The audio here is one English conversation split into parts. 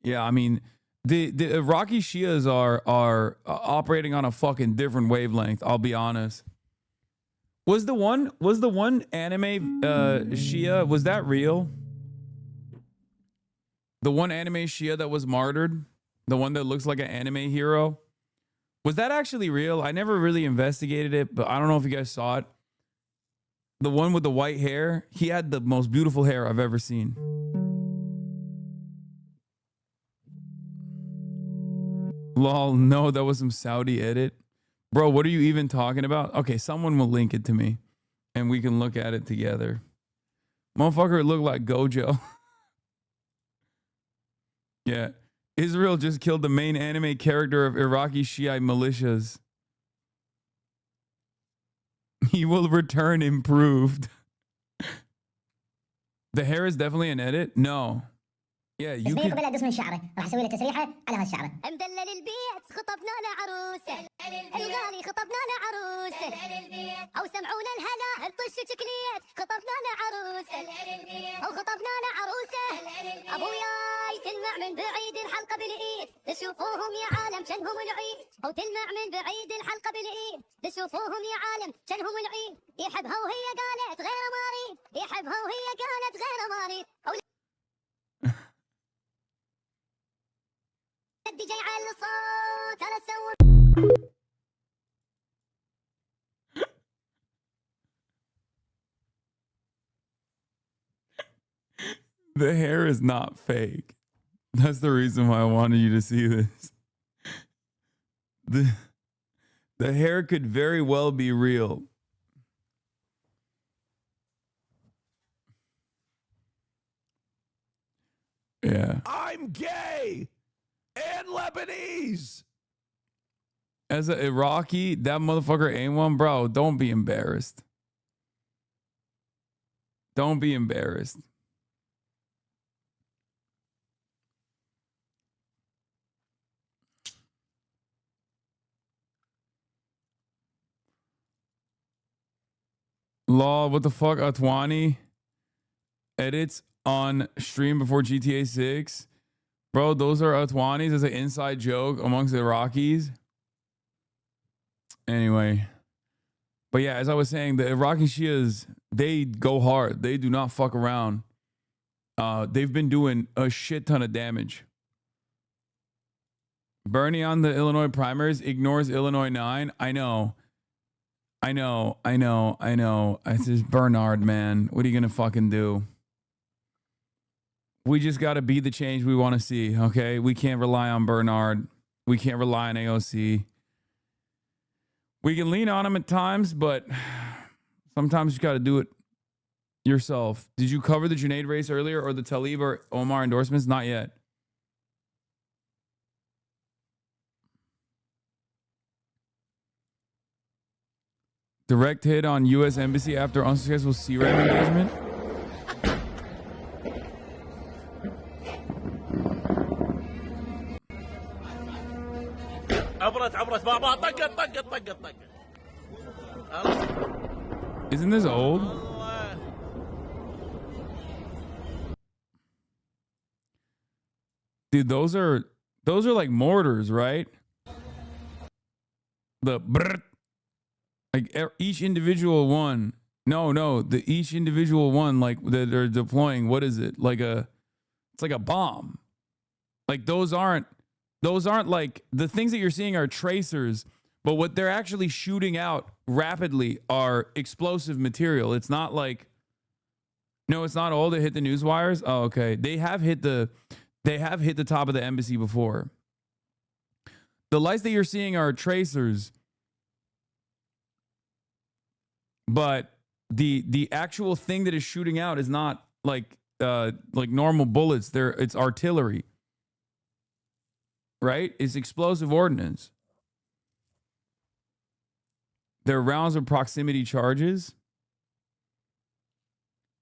Yeah, I mean, the Iraqi Shias are operating on a fucking different wavelength. I'll be honest. Was the one anime Shia, was that real? The one anime Shia that was martyred, the one that looks like an anime hero, was that actually real? I never really investigated it, but I don't know if you guys saw it. The one with the white hair, he had the most beautiful hair I've ever seen. Lol, no, that was some Saudi edit. Bro, what are you even talking about? Okay, someone will link it to me and we can look at it together. Motherfucker looked like Gojo. Yeah. Israel just killed the main anime character of Iraqi Shiite militias. He will return improved. The hair is definitely an edit? No. Yeah, you can. قبل اقص من شعره راح اسوي له تسريحه على هالشعره مدلل البيت خطبنا له عروسه الغالي خطبنا له عروسه او سمعونا الهلا هالطش شكليت خطبنا له عروسه او خطبنا له عروسه ابوياي تلمع من بعيد الحلقه بالايد تشوفوهم يا عالم كانهم العيد او تلمع من بعيد الحلقه بالايد تشوفوهم يا عالم كانهم العيد يحبها وهي قالت غير ماري يحبها وهي قالت غير ماري The hair is not fake. That's the reason why I wanted you to see this. The hair could very well be real. Yeah. I'm gay and Lebanese. As an Iraqi, that motherfucker ain't one, bro. Don't be embarrassed. Don't be embarrassed. Law, what the fuck? Atwani edits on stream before GTA 6. Bro, those are Atwanis as an inside joke amongst the Iraqis. Anyway. But yeah, as I was saying, the Iraqi Shias, they go hard. They do not fuck around. They've been doing a shit ton of damage. Bernie on the Illinois primaries ignores Illinois 9. I know. It's just Bernard, man. What are you going to fucking do? We just got to be the change we want to see, okay? We can't rely on Bernard. We can't rely on AOC. We can lean on him at times, but sometimes you got to do it yourself. Did you cover the Junaid race earlier or the Talib or Omar endorsements? Not yet. Direct hit on U.S. Embassy after unsuccessful CRAM engagement. Isn't this old? Dude, those are like mortars, right? The brrrt. Like each individual one. No, each individual one like that they're deploying, what is it? It's like a bomb. Like those aren't like the things that you're seeing are tracers, but what they're actually shooting out rapidly are explosive material. It's not like it's not all that hit the news wires. Oh, okay. They have hit the top of the embassy before. The lights that you're seeing are tracers. But the actual thing that is shooting out is not like normal bullets. It's artillery. Right? It's explosive ordnance. They're rounds of proximity charges.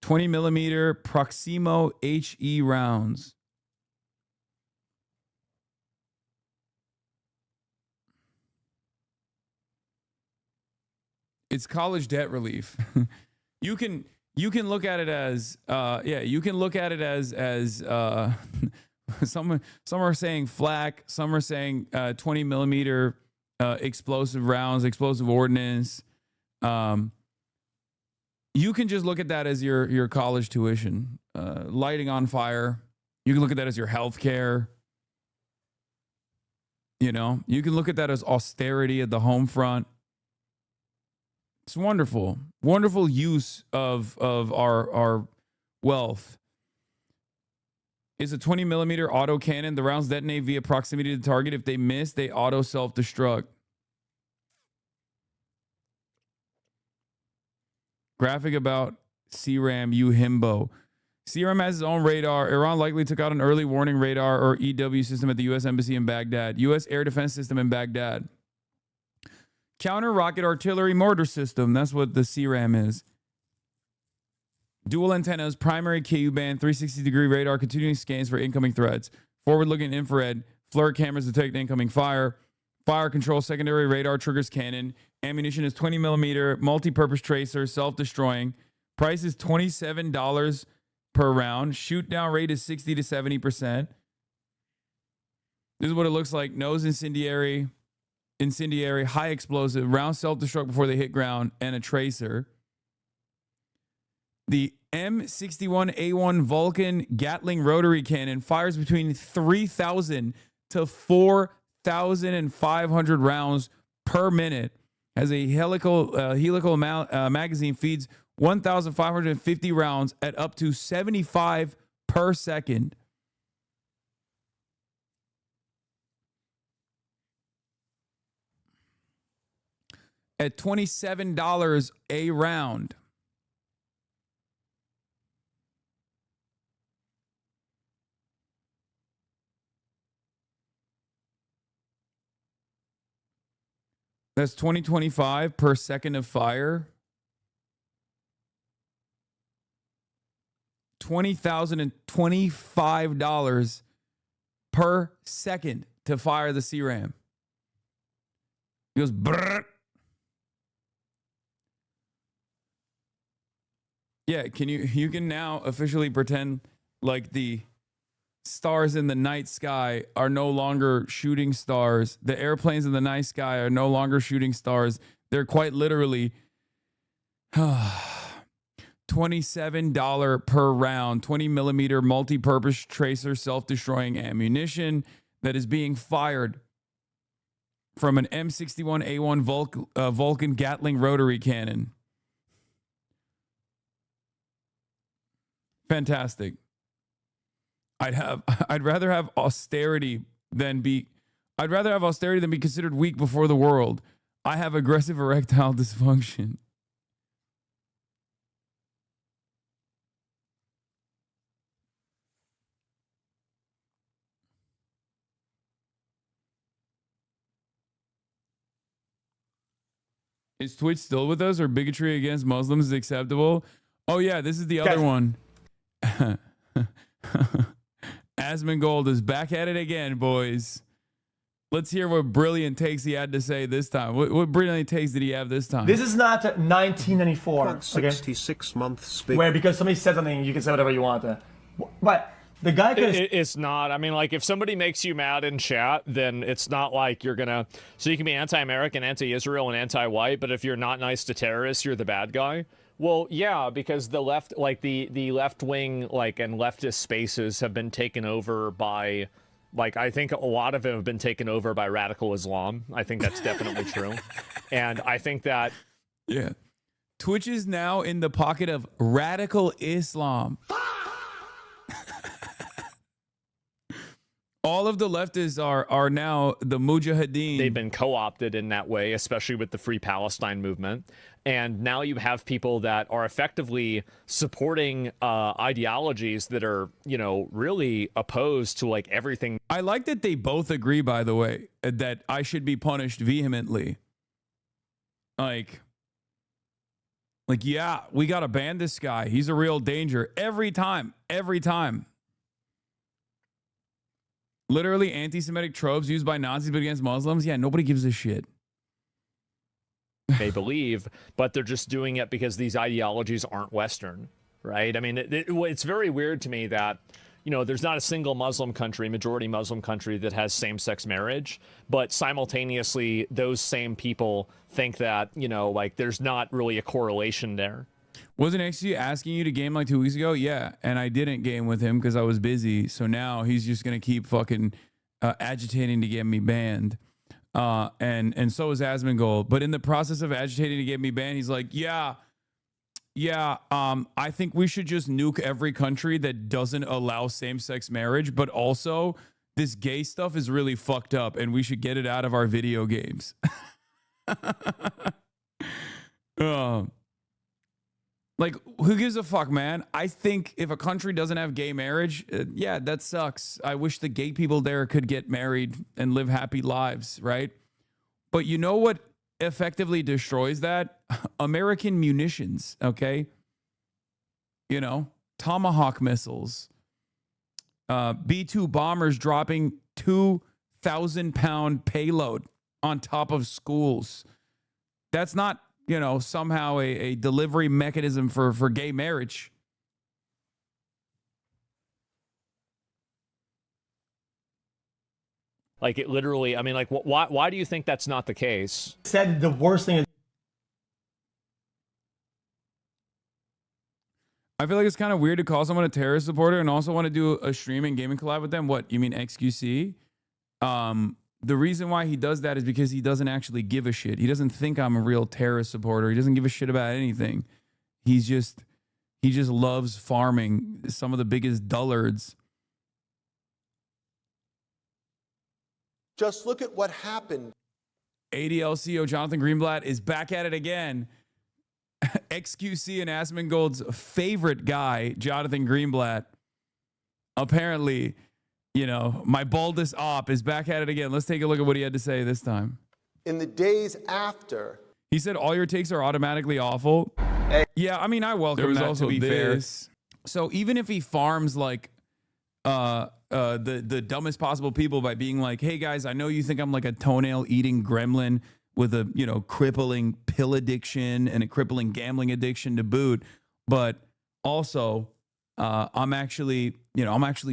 20 millimeter Proximo HE rounds. It's college debt relief. You can look at it as you can look at it as Some are saying flak. Some are saying 20 millimeter explosive rounds, explosive ordnance. You can just look at that as your college tuition, lighting on fire. You can look at that as your health care. You know, you can look at that as austerity at the home front. It's wonderful, wonderful use of our wealth. Is a 20 millimeter auto cannon. The rounds detonate via proximity to the target. If they miss, they auto self-destruct. Graphic about CRAM, you himbo. CRAM has its own radar. Iran likely took out an early warning radar or EW system at the U.S. Embassy in Baghdad. U.S. air defense system in Baghdad. Counter rocket artillery mortar system. That's what the CRAM is. Dual antennas, primary KU band, 360-degree radar, continuing scans for incoming threats. Forward-looking infrared, FLIR cameras detect incoming fire. Fire control, secondary radar, triggers cannon. Ammunition is 20 millimeter, multi-purpose tracer, self-destroying. Price is $27 per round. Shoot down rate is 60 to 70%. This is what it looks like. Nose incendiary, high explosive, round self-destruct before they hit ground, and a tracer. The M61A1 Vulcan Gatling rotary cannon fires between 3,000 to 4,500 rounds per minute. Has a helical magazine, feeds 1,550 rounds at up to 75 per second. At $27 a round. That's 2025 per second of fire. $20,025 per second to fire the CRAM. He goes brrr. Yeah, you can now officially pretend like the stars in the night sky are no longer shooting stars. The airplanes in the night sky are no longer shooting stars. They're quite literally $27 per round, 20 millimeter multi-purpose tracer self-destroying ammunition that is being fired from an M61A1 Vulcan Gatling rotary cannon. Fantastic. I'd rather have austerity than be considered weak before the world. I have aggressive erectile dysfunction. Is Twitch still with us, or bigotry against Muslims is acceptable? Oh yeah, this is the other one. Asmongold is back at it again, boys. Let's hear what brilliant takes he had to say this time. What brilliant takes did he have this time? This is not 1994. 66 months. Where because somebody said something, you can say whatever you want. But the guy could. It's not. I mean, like, if somebody makes you mad in chat, then it's not like you're gonna. So you can be anti-American, anti-Israel, and anti-white, but if you're not nice to terrorists, you're the bad guy. Well, yeah, because the left, like the left wing, like, and leftist spaces have been taken over by, like, I think a lot of them have been taken over by radical Islam. I think that's definitely true. And I think that, yeah, Twitch is now in the pocket of radical Islam. All of the leftists are now the mujahideen. they've been co-opted in that way, especially with the Free Palestine movement. And now you have people that are effectively supporting ideologies that are, you know, really opposed to, like, everything. I like that they both agree, by the way, that I should be punished vehemently. Like, yeah, we got to ban this guy. He's a real danger. Every time. Literally anti-Semitic tropes used by Nazis but against Muslims. Yeah, nobody gives a shit. They believe, but they're just doing it because these ideologies aren't Western, right? I mean, it's very weird to me that, you know, there's not a single Muslim country, majority Muslim country, that has same-sex marriage, but simultaneously those same people think that, you know, like there's not really a correlation there. Wasn't XG asking you to game like 2 weeks ago? Yeah, and I didn't game with him because I was busy. So now he's just gonna keep fucking agitating to get me banned. And so is Asmongold. But in the process of agitating to get me banned, he's like, yeah, I think we should just nuke every country that doesn't allow same-sex marriage, but also this gay stuff is really fucked up and we should get it out of our video games. Like, who gives a fuck, man? I think if a country doesn't have gay marriage, yeah, that sucks. I wish the gay people there could get married and live happy lives, right? But you know what effectively destroys that? American munitions, okay? You know, Tomahawk missiles, B-2 bombers dropping 2,000-pound payload on top of schools. That's not, you know, somehow a delivery mechanism for gay marriage. Like, it literally, I mean, like, why do you think that's not the case? Said the worst thing is I feel like it's kind of weird to call someone a terrorist supporter and also want to do a stream and gaming collab with them. What, you mean XQC? The reason why he does that is because he doesn't actually give a shit. He doesn't think I'm a real terrorist supporter. He doesn't give a shit about anything. He just loves farming some of the biggest dullards. Just look at what happened. ADLCO Jonathan Greenblatt is back at it again. XQC and Asmongold's favorite guy, Jonathan Greenblatt. Apparently, you know, my baldest op is back at it again. Let's take a look at what he had to say this time. In the days after, he said all your takes are automatically awful. Hey. Yeah, I mean, I welcome that, to be fair. So even if he farms like the dumbest possible people by being like, hey guys, I know you think I'm like a toenail eating gremlin with a, you know, crippling pill addiction and a crippling gambling addiction to boot, but also I'm actually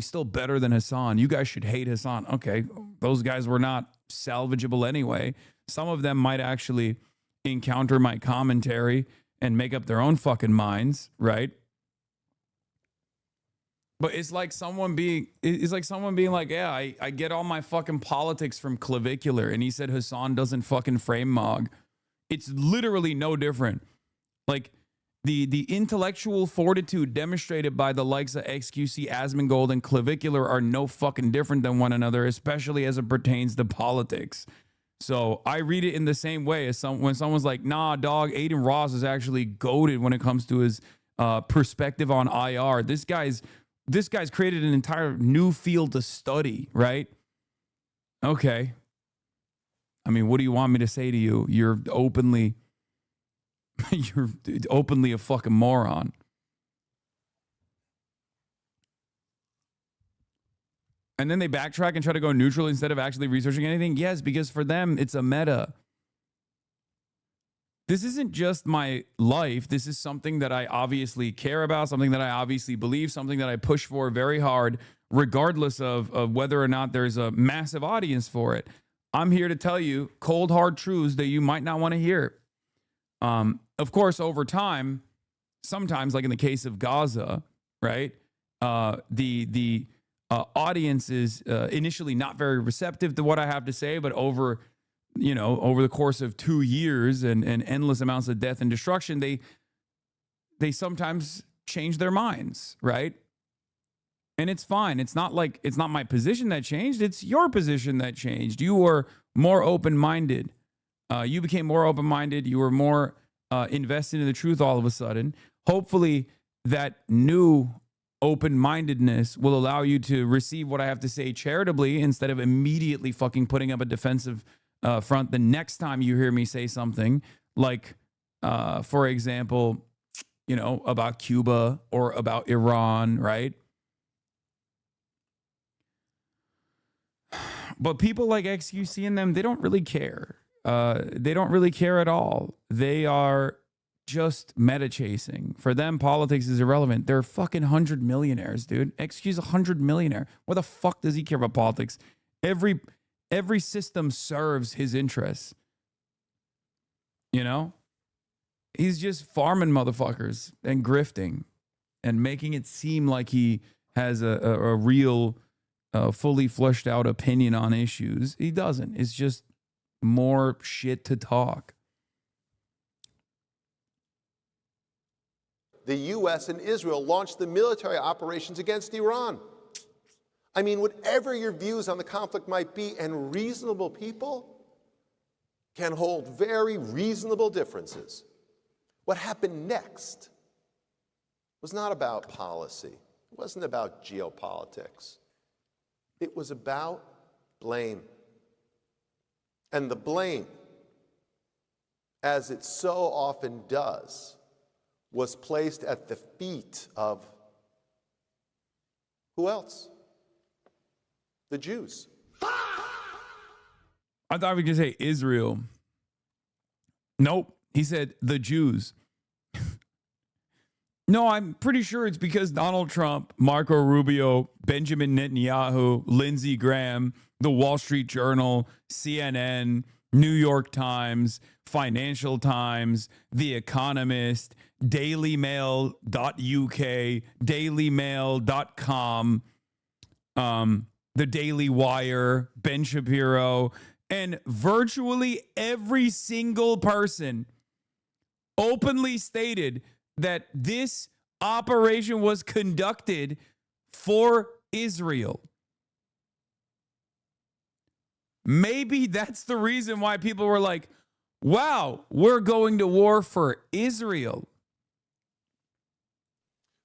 still better than Hasan. You guys should hate Hasan. Okay, those guys were not salvageable anyway. Some of them might actually encounter my commentary and make up their own fucking minds, right? But it's like someone being like, yeah, I get all my fucking politics from Clavicular. And he said Hasan doesn't fucking frame Mog. It's literally no different. Like the intellectual fortitude demonstrated by the likes of XQC, Asmongold, and Clavicular are no fucking different than one another, especially as it pertains to politics. So I read it in the same way as when someone's like, nah, dog, Aiden Ross is actually goated when it comes to his perspective on IR. This guy's created an entire new field to study, right? Okay. I mean, what do you want me to say to you? You're openly a fucking moron. And then they backtrack and try to go neutral instead of actually researching anything. Yes, because for them, it's a meta. This isn't just my life. This is something that I obviously care about, something that I obviously believe, something that I push for very hard, regardless of whether or not there's a massive audience for it. I'm here to tell you cold, hard truths that you might not want to hear. Of course, over time, sometimes, like in the case of Gaza, right, the audience is initially not very receptive to what I have to say, but over the course of 2 years and endless amounts of death and destruction, they sometimes change their minds, right? And it's fine. It's not my position that changed. It's your position that changed. You were more open-minded. You became more open-minded. You were more invested in the truth all of a sudden. Hopefully that new open-mindedness will allow you to receive what I have to say charitably instead of immediately fucking putting up a defensive front the next time you hear me say something like, for example, about Cuba or about Iran, right? But people like XQC and them, they don't really care. They don't really care at all. They are just meta chasing. For them, politics is irrelevant. They're fucking 100 millionaires, dude. Excuse 100 millionaire. What the fuck does he care about politics? Every system serves his interests. You know? He's just farming motherfuckers and grifting and making it seem like he has a real, fully fleshed out opinion on issues. He doesn't. It's just more shit to talk. The U.S. and Israel launched the military operations against Iran. I mean, whatever your views on the conflict might be, and reasonable people can hold very reasonable differences. What happened next was not about policy. It wasn't about geopolitics. It was about blame. And the blame, as it so often does, was placed at the feet of who else? The Jews. I thought we could say Israel. Nope. He said the Jews. No, I'm pretty sure it's because Donald Trump, Marco Rubio, Benjamin Netanyahu, Lindsey Graham, the Wall Street Journal, CNN, New York Times, Financial Times, The Economist, dailymail.uk, dailymail.com, the Daily Wire, Ben Shapiro, and virtually every single person openly stated that this operation was conducted for Israel. Maybe that's the reason why people were like, wow, we're going to war for Israel.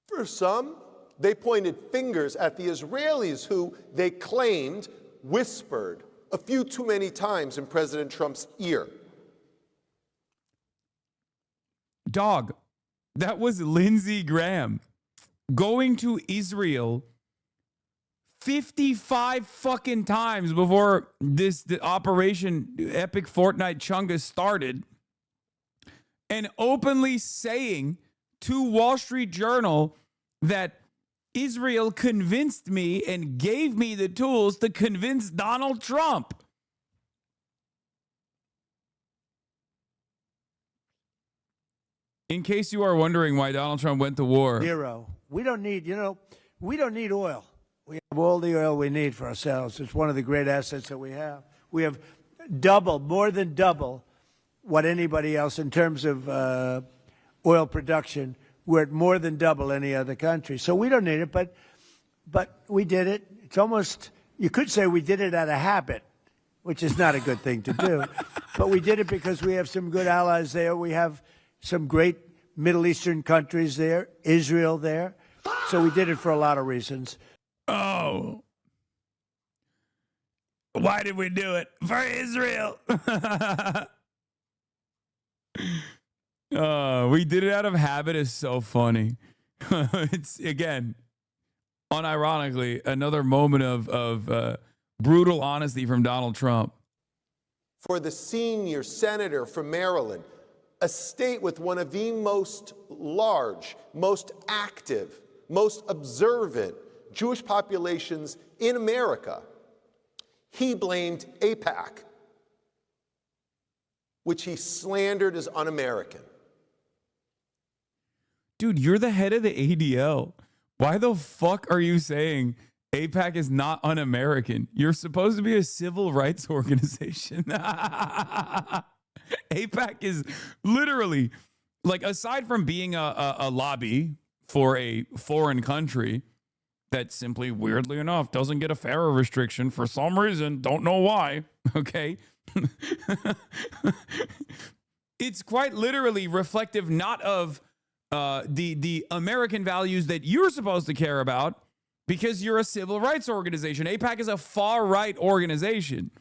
For some, they pointed fingers at the Israelis who they claimed whispered a few too many times in President Trump's ear. Dog, that was Lindsey Graham going to Israel 55 fucking times before the Operation Epic Fortnite Chungus started, and openly saying to Wall Street Journal that Israel convinced me and gave me the tools to convince Donald Trump. In case you are wondering why Donald Trump went to war. Zero. We don't need, we don't need oil. We have all the oil we need for ourselves. It's one of the great assets that we have. We have more than double what anybody else in terms of oil production. We're at more than double any other country. So we don't need it, but we did it. It's almost, you could say we did it out of habit, which is not a good thing to do. But we did it because we have some good allies there. We have some great Middle Eastern countries there, Israel there. So we did it for a lot of reasons. Oh. Why did we do it? For Israel. We did it out of habit is so funny. It's, again, unironically, another moment of brutal honesty from Donald Trump. For the senior senator from Maryland, a state with one of the most large, most active, most observant Jewish populations in America, he blamed AIPAC, which he slandered as un-American. Dude, you're the head of the ADL. Why the fuck are you saying AIPAC is not un-American? You're supposed to be a civil rights organization. AIPAC is literally, like, aside from being a lobby for a foreign country that simply, weirdly enough, doesn't get a FARA restriction for some reason, don't know why, okay? It's quite literally reflective not of the American values that you're supposed to care about, because you're a civil rights organization. AIPAC is a far-right organization,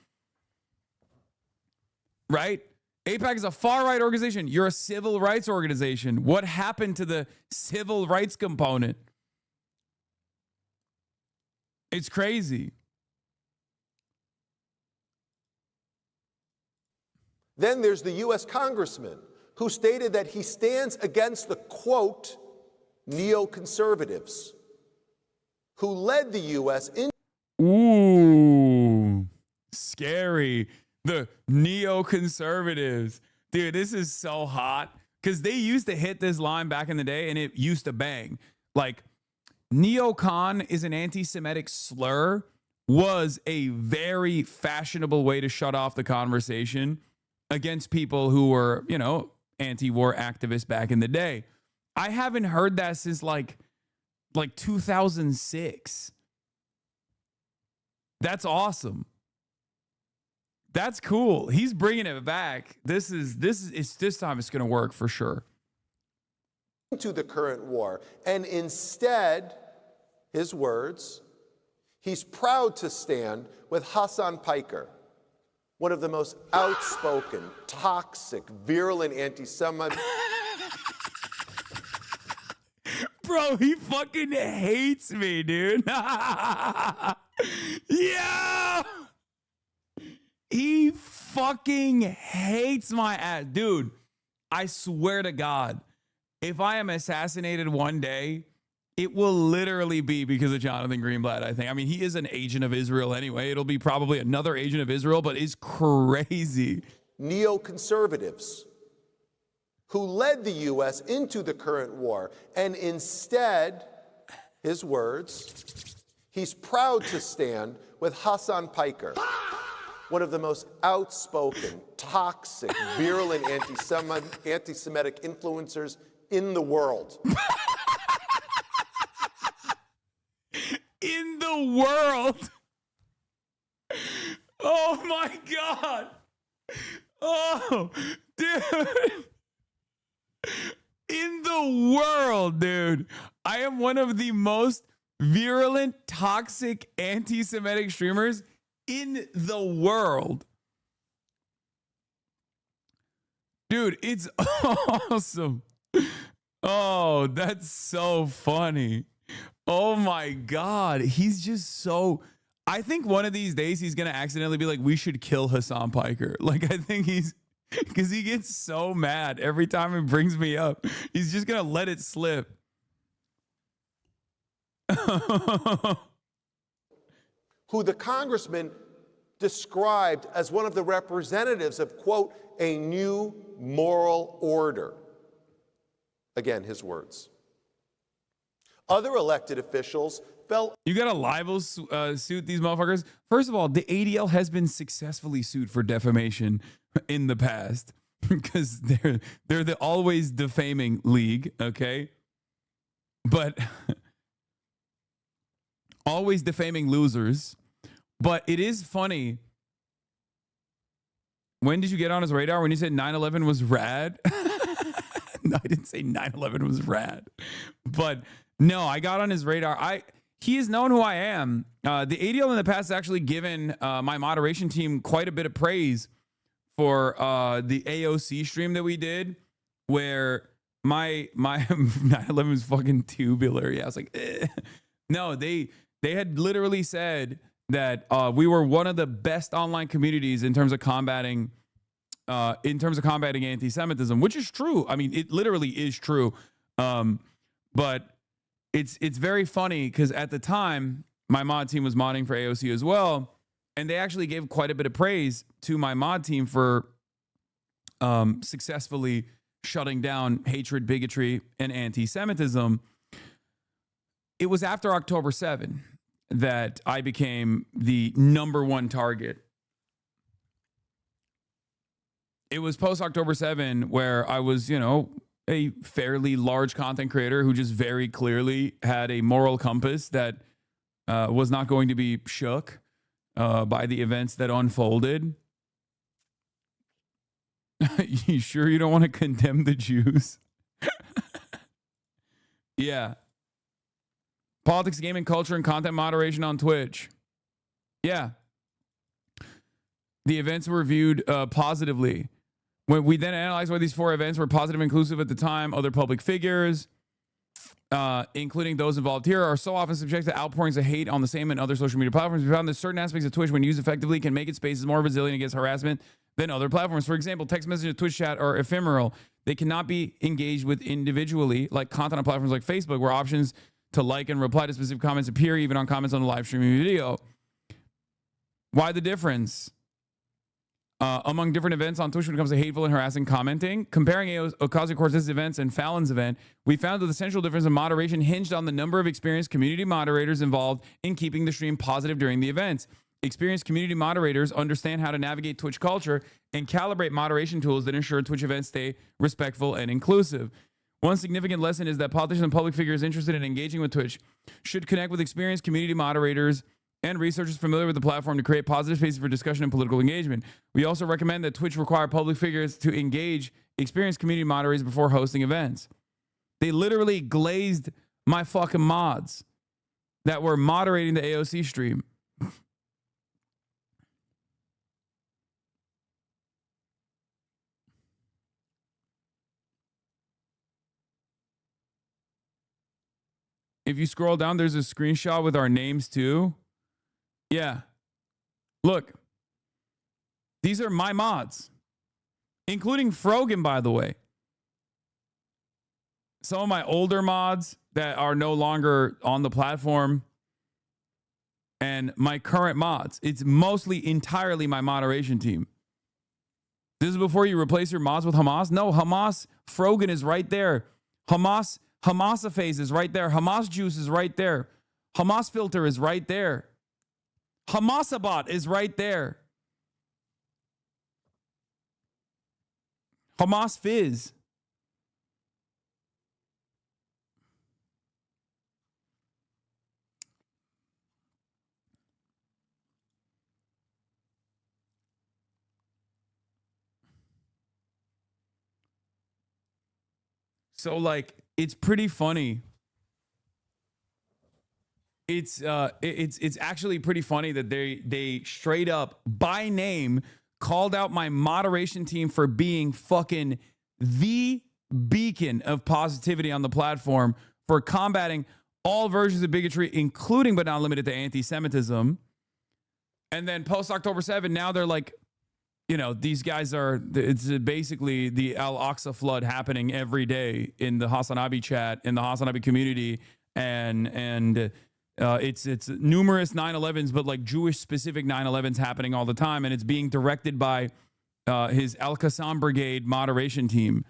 right? AIPAC is a far-right organization. You're a civil rights organization. What happened to the civil rights component? It's crazy. Then there's the U.S. congressman who stated that he stands against the, quote, neoconservatives, who led the U.S. in. Ooh, scary. The neoconservatives. Dude, this is so hot because they used to hit this line back in the day and it used to bang. Like, neocon is an anti-Semitic slur, was a very fashionable way to shut off the conversation against people who were, you know, anti-war activists back in the day. I haven't heard that since like 2006. That's awesome. That's cool. He's bringing it back. This time it's going to work for sure. To the current war, and instead, his words, he's proud to stand with Hasan Piker, one of the most outspoken, toxic, virulent anti-Semites. Bro, he fucking hates me, dude. Yeah. He fucking hates my ass. Dude, I swear to God, if I am assassinated one day, it will literally be because of Jonathan Greenblatt, I think. I mean, he is an agent of Israel anyway. It'll be probably another agent of Israel, but it's crazy. Neoconservatives who led the U.S. into the current war, and instead, his words, he's proud to stand with Hasan Piker, one of the most outspoken, toxic, virulent anti-Semitic influencers in the world. In the world. Oh my God. Oh, dude. In the world, dude. I am one of the most virulent, toxic, anti-Semitic streamers in the world. Dude, it's awesome. Oh, that's so funny. Oh my God. He's just so, I think one of these days he's going to accidentally be like, we should kill Hasan Piker. Like, I think because he gets so mad every time it brings me up. He's just going to let it slip. Who the congressman described as one of the representatives of, quote, a new moral order. Again, his words. Other elected officials felt. You got to libel suit these motherfuckers. First of all, the ADL has been successfully sued for defamation in the past because they're the always defaming league, okay? But always defaming losers. But it is funny. When did you get on his radar? When you said 9/11 was rad? No, I didn't say 9/11 was rad. But no, I got on his radar. He has known who I am. The ADL in the past has actually given my moderation team quite a bit of praise for the AOC stream that we did, where my 9/11 was fucking tubular. Yeah, I was like, eh. No, they had literally said that we were one of the best online communities in terms of combating anti-Semitism, which is true. I mean, it literally is true. But it's very funny because at the time my mod team was modding for AOC as well, and they actually gave quite a bit of praise to my mod team for successfully shutting down hatred, bigotry, and anti-Semitism. It was after October 7 that I became the #1 target. It was post October 7 where I was, you know, a fairly large content creator who just very clearly had a moral compass that was not going to be shook by the events that unfolded. You sure you don't want to condemn the Jews? Yeah. Politics, gaming, culture, and content moderation on Twitch. Yeah. The events were viewed positively. When we then analyzed why these 4 events were positive and inclusive at the time, other public figures, including those involved here, are so often subject to outpourings of hate on the same and other social media platforms. We found that certain aspects of Twitch, when used effectively, can make its spaces more resilient against harassment, than other platforms. For example, text message and Twitch chat are ephemeral. They cannot be engaged with individually, like content on platforms like Facebook, where options to like and reply to specific comments appear even on comments on the live streaming video. Why the difference? Among different events on Twitch when it comes to hateful and harassing commenting, comparing Ocasio-Cortez's events and Fallon's event, we found that the central difference in moderation hinged on the number of experienced community moderators involved in keeping the stream positive during the events. Experienced community moderators understand how to navigate Twitch culture and calibrate moderation tools that ensure Twitch events stay respectful and inclusive. One significant lesson is that politicians and public figures interested in engaging with Twitch should connect with experienced community moderators and researchers familiar with the platform to create positive spaces for discussion and political engagement. We also recommend that Twitch require public figures to engage experienced community moderators before hosting events. They literally glazed my fucking mods that were moderating the AOC stream. If you scroll down, there's a screenshot with our names too. Yeah. Look. These are my mods. Including Frogan, by the way. Some of my older mods that are no longer on the platform. And my current mods. It's mostly entirely my moderation team. This is before you replace your mods with Hamas? No, Hamas. Frogan is right there. Hamasaphase is right there. Hamas juice is right there. Hamas filter is right there. Hamasabot is right there. Hamas fizz. So like it's pretty funny. It's actually pretty funny that they straight up by name called out my moderation team for being fucking the beacon of positivity on the platform for combating all versions of bigotry, including but not limited to anti-Semitism. And then post October 7, now they're like, you know, these guys are, it's basically the Al-Aqsa flood happening every day in the Hasanabi chat, in the Hasanabi community. And it's numerous 9/11s, but like Jewish specific 9/11s happening all the time. And it's being directed by his Al-Qassam Brigade moderation team.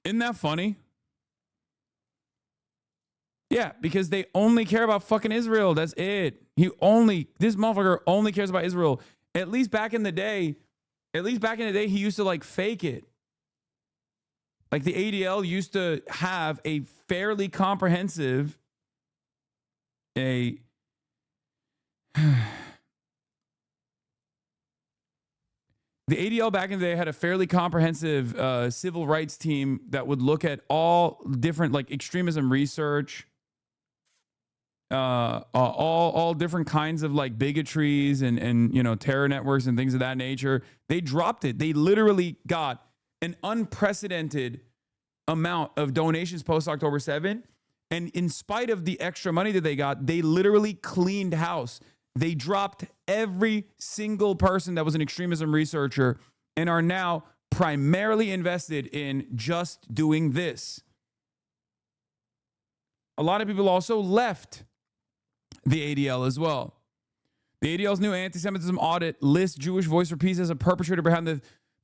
Isn't that funny? Yeah, because they only care about fucking Israel. That's it. This motherfucker only cares about Israel. At least back in the day, he used to like fake it. Like the ADL used to have a fairly comprehensive, the ADL back in the day had a fairly comprehensive civil rights team that would look at all different like extremism research, all different kinds of like bigotries and you know terror networks and things of that nature. They dropped it. They literally got an unprecedented amount of donations post October 7, and in spite of the extra money that they got, they literally cleaned house. They dropped every single person that was an extremism researcher and are now primarily invested in just doing this. A lot of people also left the ADL as well. The ADL's new anti-Semitism audit lists Jewish Voice for Peace as a perpetrator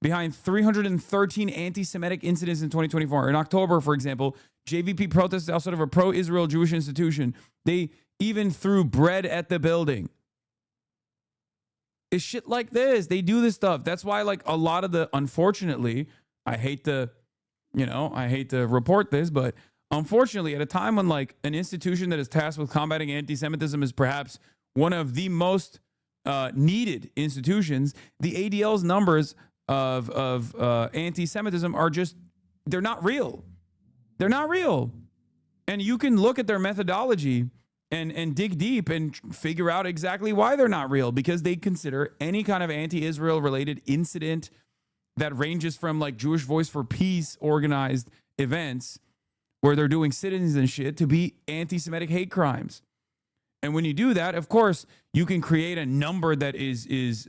behind 313 anti-Semitic incidents in 2024. In October, for example, JVP protested outside of a pro-Israel Jewish institution. They even threw bread at the building. It's shit like this. They do this stuff. That's why, like, a lot of the, unfortunately, I hate to report this, but unfortunately, at a time when, like, an institution that is tasked with combating anti-Semitism is perhaps one of the most needed institutions, the ADL's numbers of anti-Semitism are just, they're not real. They're not real. And you can look at their methodology and dig deep and figure out exactly why they're not real, because they consider any kind of anti-Israel related incident that ranges from like Jewish Voice for Peace organized events where they're doing sit-ins and shit to be anti-Semitic hate crimes. And when you do that, of course, you can create a number that is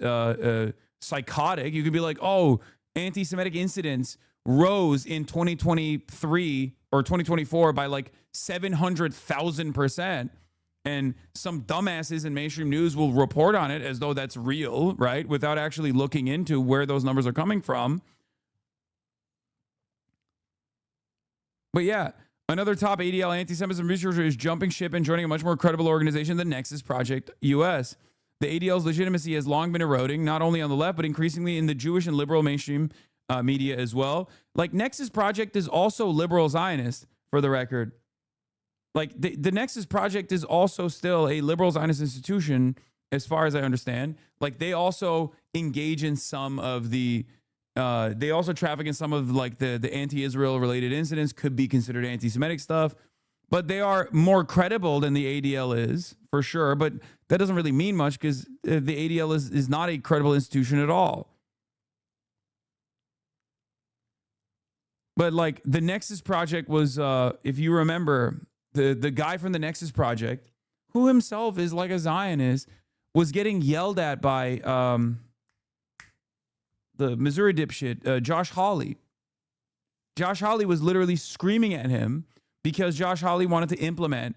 psychotic. You could be like, oh, anti-Semitic incidents rose in 2023 or 2024 by like 700,000%. And some dumbasses in mainstream news will report on it as though that's real, right? Without actually looking into where those numbers are coming from. But yeah, another top ADL anti-Semitism researcher is jumping ship and joining a much more credible organization, the Nexus Project US. The ADL's legitimacy has long been eroding, not only on the left, but increasingly in the Jewish and liberal mainstream media as well. Like, Nexus Project is also liberal Zionist, for the record. Like, the Nexus Project is also still a liberal Zionist institution, as far as I understand. Like, they also engage in some of the they also traffic in some of like the anti-Israel related incidents, could be considered anti-Semitic stuff, but they are more credible than the ADL is, for sure. But that doesn't really mean much because the ADL is not a credible institution at all. But like, the Nexus Project was, if you remember, the guy from the Nexus Project, who himself is like a Zionist, was getting yelled at by the Missouri dipshit, Josh Hawley. Josh Hawley was literally screaming at him because Josh Hawley wanted to implement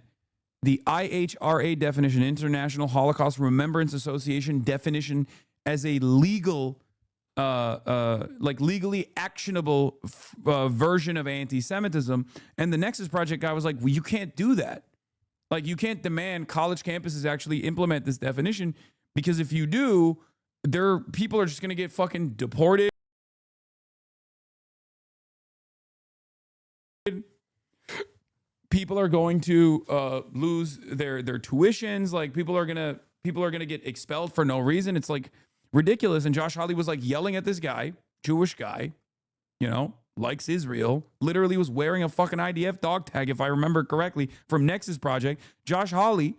the IHRA definition, International Holocaust Remembrance Association definition, as a legal, like legally actionable version of anti-Semitism. And the Nexus Project guy was like, well, you can't do that. Like, you can't demand college campuses actually implement this definition, because if you do, people are just going to get fucking deported. People are going to lose their tuitions. Like, people are gonna get expelled for no reason. It's like ridiculous. And Josh Hawley was like yelling at this guy, Jewish guy, you know, likes Israel, literally was wearing a fucking IDF dog tag, if I remember correctly, from Nexus Project. Josh Hawley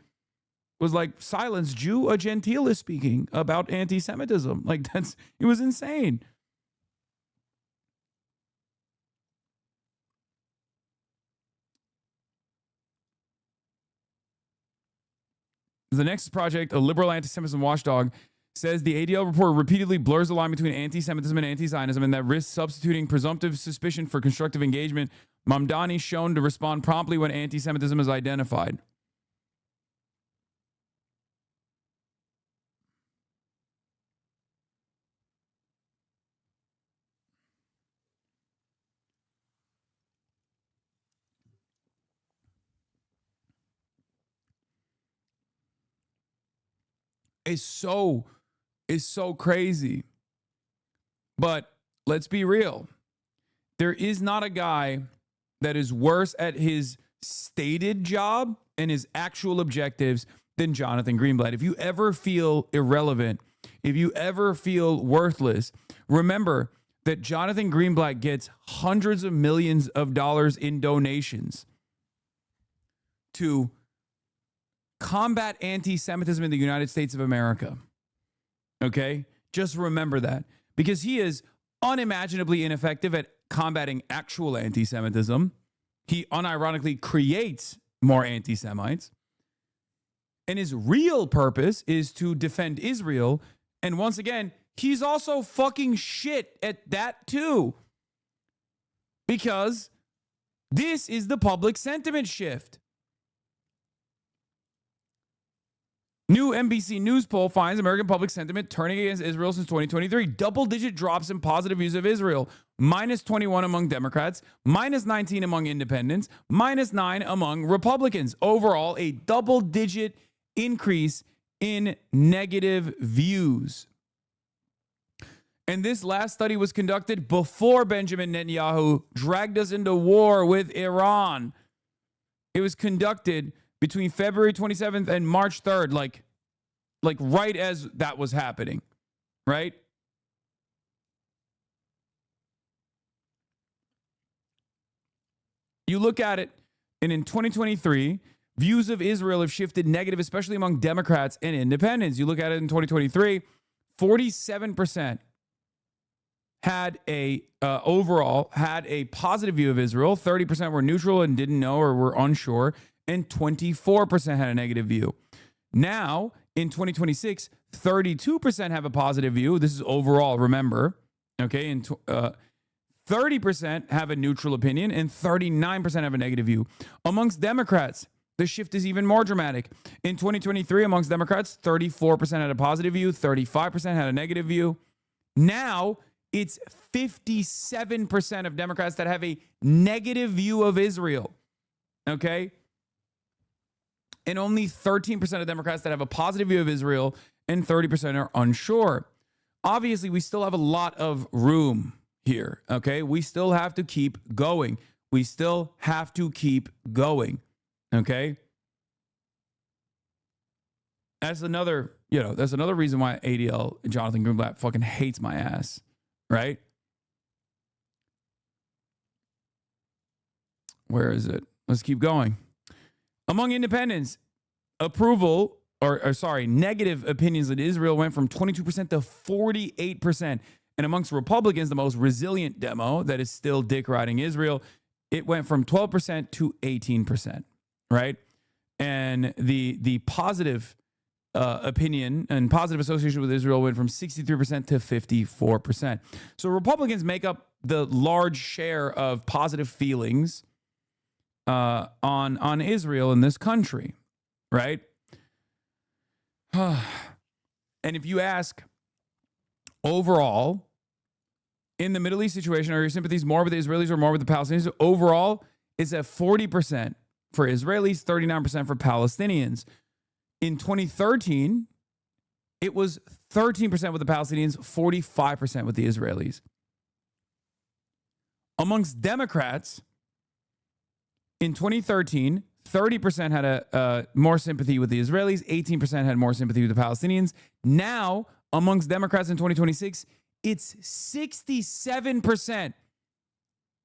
was like, silence, Jew, a Gentile is speaking about anti-Semitism. Like, it was insane. The Nexus Project, a liberal anti-Semitism watchdog, says the ADL report repeatedly blurs the line between anti-Semitism and anti-Zionism, and that risks substituting presumptive suspicion for constructive engagement. Mamdani shown to respond promptly when anti-Semitism is identified. Is so crazy. But let's be real. There is not a guy that is worse at his stated job and his actual objectives than Jonathan Greenblatt. If you ever feel irrelevant, if you ever feel worthless, remember that Jonathan Greenblatt gets hundreds of millions of dollars in donations to combat anti-Semitism in the United States of America. Okay? Just remember that. Because he is unimaginably ineffective at combating actual anti-Semitism. He unironically creates more anti-Semites. And his real purpose is to defend Israel. And once again, he's also fucking shit at that too. Because this is the public sentiment shift. New NBC News poll finds American public sentiment turning against Israel since 2023. Double-digit drops in positive views of Israel. -21 among Democrats, -19 among independents, -9 among Republicans. Overall, a double-digit increase in negative views. And this last study was conducted before Benjamin Netanyahu dragged us into war with Iran. It was conducted between February 27th and March 3rd, like right as that was happening, right? You look at it, and in 2023, views of Israel have shifted negative, especially among Democrats and independents. You look at it in 2023, 47% had overall had a positive view of Israel, 30% were neutral and didn't know or were unsure, and 24% had a negative view. Now, in 2026, 32% have a positive view. This is overall, remember. Okay, and 30% have a neutral opinion and 39% have a negative view. Amongst Democrats, the shift is even more dramatic. In 2023, amongst Democrats, 34% had a positive view, 35% had a negative view. Now, it's 57% of Democrats that have a negative view of Israel. Okay? And only 13% of Democrats that have a positive view of Israel, and 30% are unsure. Obviously, we still have a lot of room here. Okay? We still have to keep going. We still have to keep going. Okay? That's another reason why ADL, Jonathan Greenblatt, fucking hates my ass. Right? Where is it? Let's keep going. Among independents, negative opinions of Israel went from 22% to 48%. And amongst Republicans, the most resilient demo that is still dick riding Israel, it went from 12% to 18%, right? And the positive opinion and positive association with Israel went from 63% to 54%. So Republicans make up the large share of positive feelings on Israel in this country, right? And if you ask overall, in the Middle East situation, are your sympathies more with the Israelis or more with the Palestinians? Overall, it's at 40% for Israelis, 39% for Palestinians. In 2013, it was 13% with the Palestinians, 45% with the Israelis. Amongst Democrats, in 2013, 30% had a more sympathy with the Israelis, 18% had more sympathy with the Palestinians. Now, amongst Democrats in 2026, it's 67%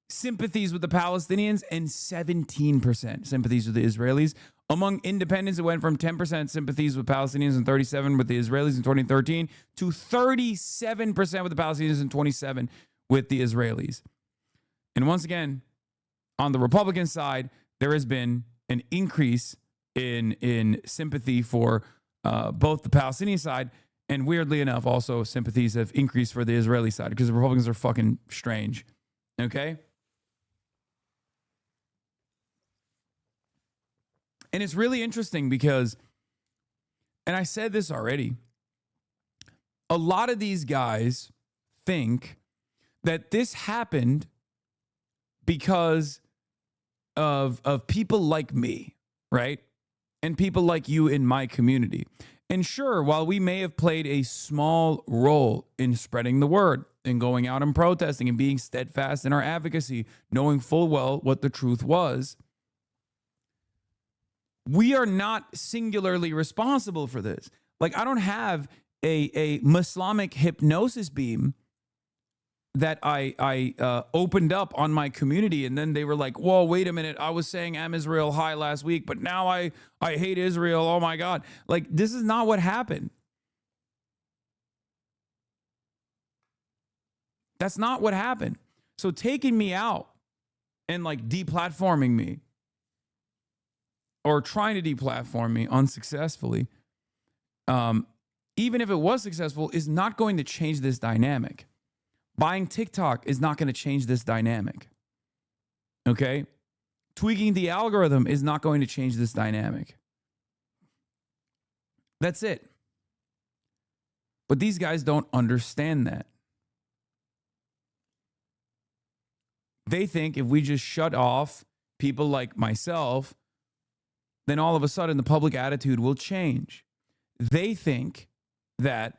sympathies with the Palestinians and 17% sympathies with the Israelis. Among independents, it went from 10% sympathies with Palestinians and 37% with the Israelis in 2013 to 37% with the Palestinians and 27% with the Israelis. And once again, on the Republican side, there has been an increase in sympathy for both the Palestinian side, and weirdly enough, also sympathies have increased for the Israeli side because the Republicans are fucking strange. Okay? And it's really interesting because, and I said this already, a lot of these guys think that this happened because of people like me, right? And people like you in my community. And sure, while we may have played a small role in spreading the word and going out and protesting and being steadfast in our advocacy, knowing full well what the truth was, we are not singularly responsible for this. Like, I don't have a Islamic hypnosis beam that I opened up on my community, and then they were like, whoa, wait a minute, I was saying I'm Israel high last week, but now I hate Israel, oh my God. Like, this is not what happened. That's not what happened. So taking me out and like deplatforming me or trying to deplatform me unsuccessfully, even if it was successful, is not going to change this dynamic. Buying TikTok is not going to change this dynamic. Okay? Tweaking the algorithm is not going to change this dynamic. That's it. But these guys don't understand that. They think if we just shut off people like myself, then all of a sudden the public attitude will change. They think that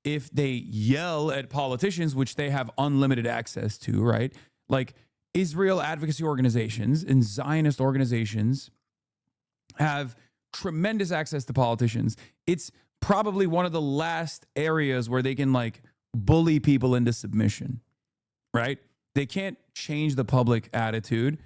if they yell at politicians, which they have unlimited access to, right? Like Israel advocacy organizations and Zionist organizations have tremendous access to politicians. It's probably one of the last areas where they can like bully people into submission, right? They can't change the public attitude,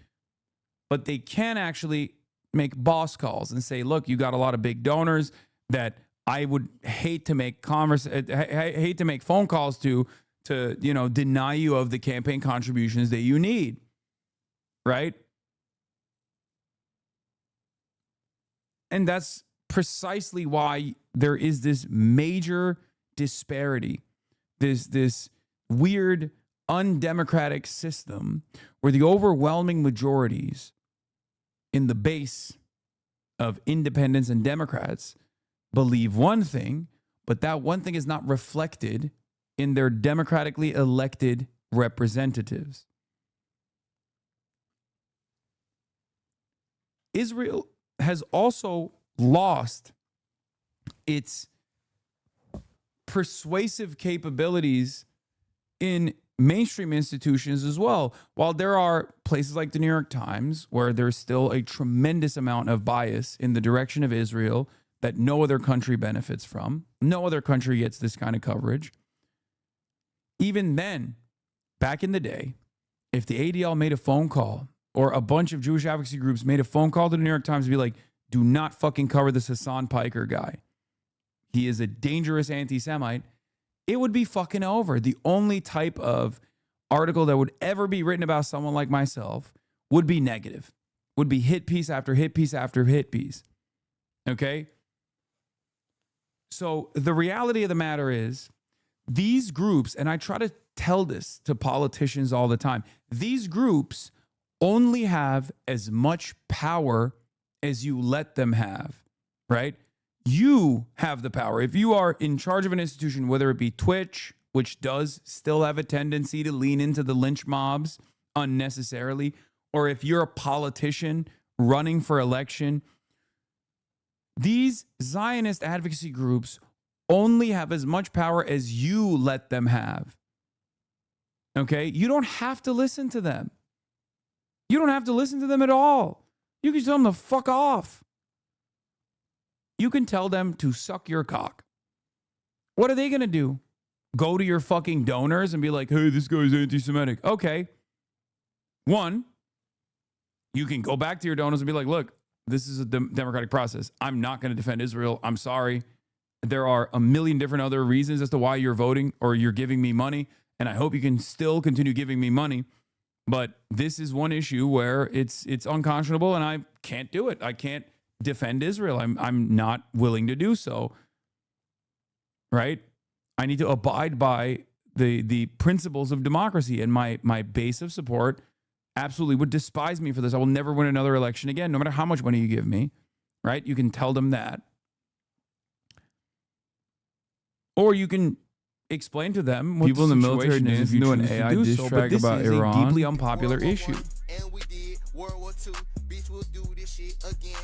but they can actually make boss calls and say, look, you got a lot of big donors that I would hate to make hate to make phone calls to deny you of the campaign contributions that you need, right? And that's precisely why there is this major disparity, this weird, undemocratic system where the overwhelming majorities in the base of independents and Democrats believe one thing, but that one thing is not reflected in their democratically elected representatives. Israel has also lost its persuasive capabilities in mainstream institutions as well. While there are places like the New York Times where there's still a tremendous amount of bias in the direction of Israel that no other country benefits from, no other country gets this kind of coverage. Even then, back in the day, if the ADL made a phone call or a bunch of Jewish advocacy groups made a phone call to the New York Times to be like, do not fucking cover this Hassan Piker guy. He is a dangerous anti-Semite. It would be fucking over. The only type of article that would ever be written about someone like myself would be negative, would be hit piece after hit piece after hit piece. Okay? So the reality of the matter is these groups, and I try to tell this to politicians all the time, these groups only have as much power as you let them have, right? You have the power. If you are in charge of an institution, whether it be Twitch, which does still have a tendency to lean into the lynch mobs unnecessarily, or if you're a politician running for election, these Zionist advocacy groups only have as much power as you let them have. Okay? You don't have to listen to them. You don't have to listen to them at all. You can tell them to fuck off. You can tell them to suck your cock. What are they going to do? Go to your fucking donors and be like, hey, this guy's anti-Semitic. Okay. One, you can go back to your donors and be like, look, this is a democratic process. I'm not going to defend Israel. I'm sorry. There are a million different other reasons as to why you're voting or you're giving me money. And I hope you can still continue giving me money. But this is one issue where it's unconscionable and I can't do it. I can't defend Israel. I'm not willing to do so. Right? I need to abide by the principles of democracy, and my base of support absolutely would despise me for this. I will never win another election again, no matter how much money you give me. Right? You can tell them that. Or you can explain to them what people in the military is if you do an AI diss track about Iran. A deeply unpopular issue. And we did World War II. Bitch, we'll do this shit again.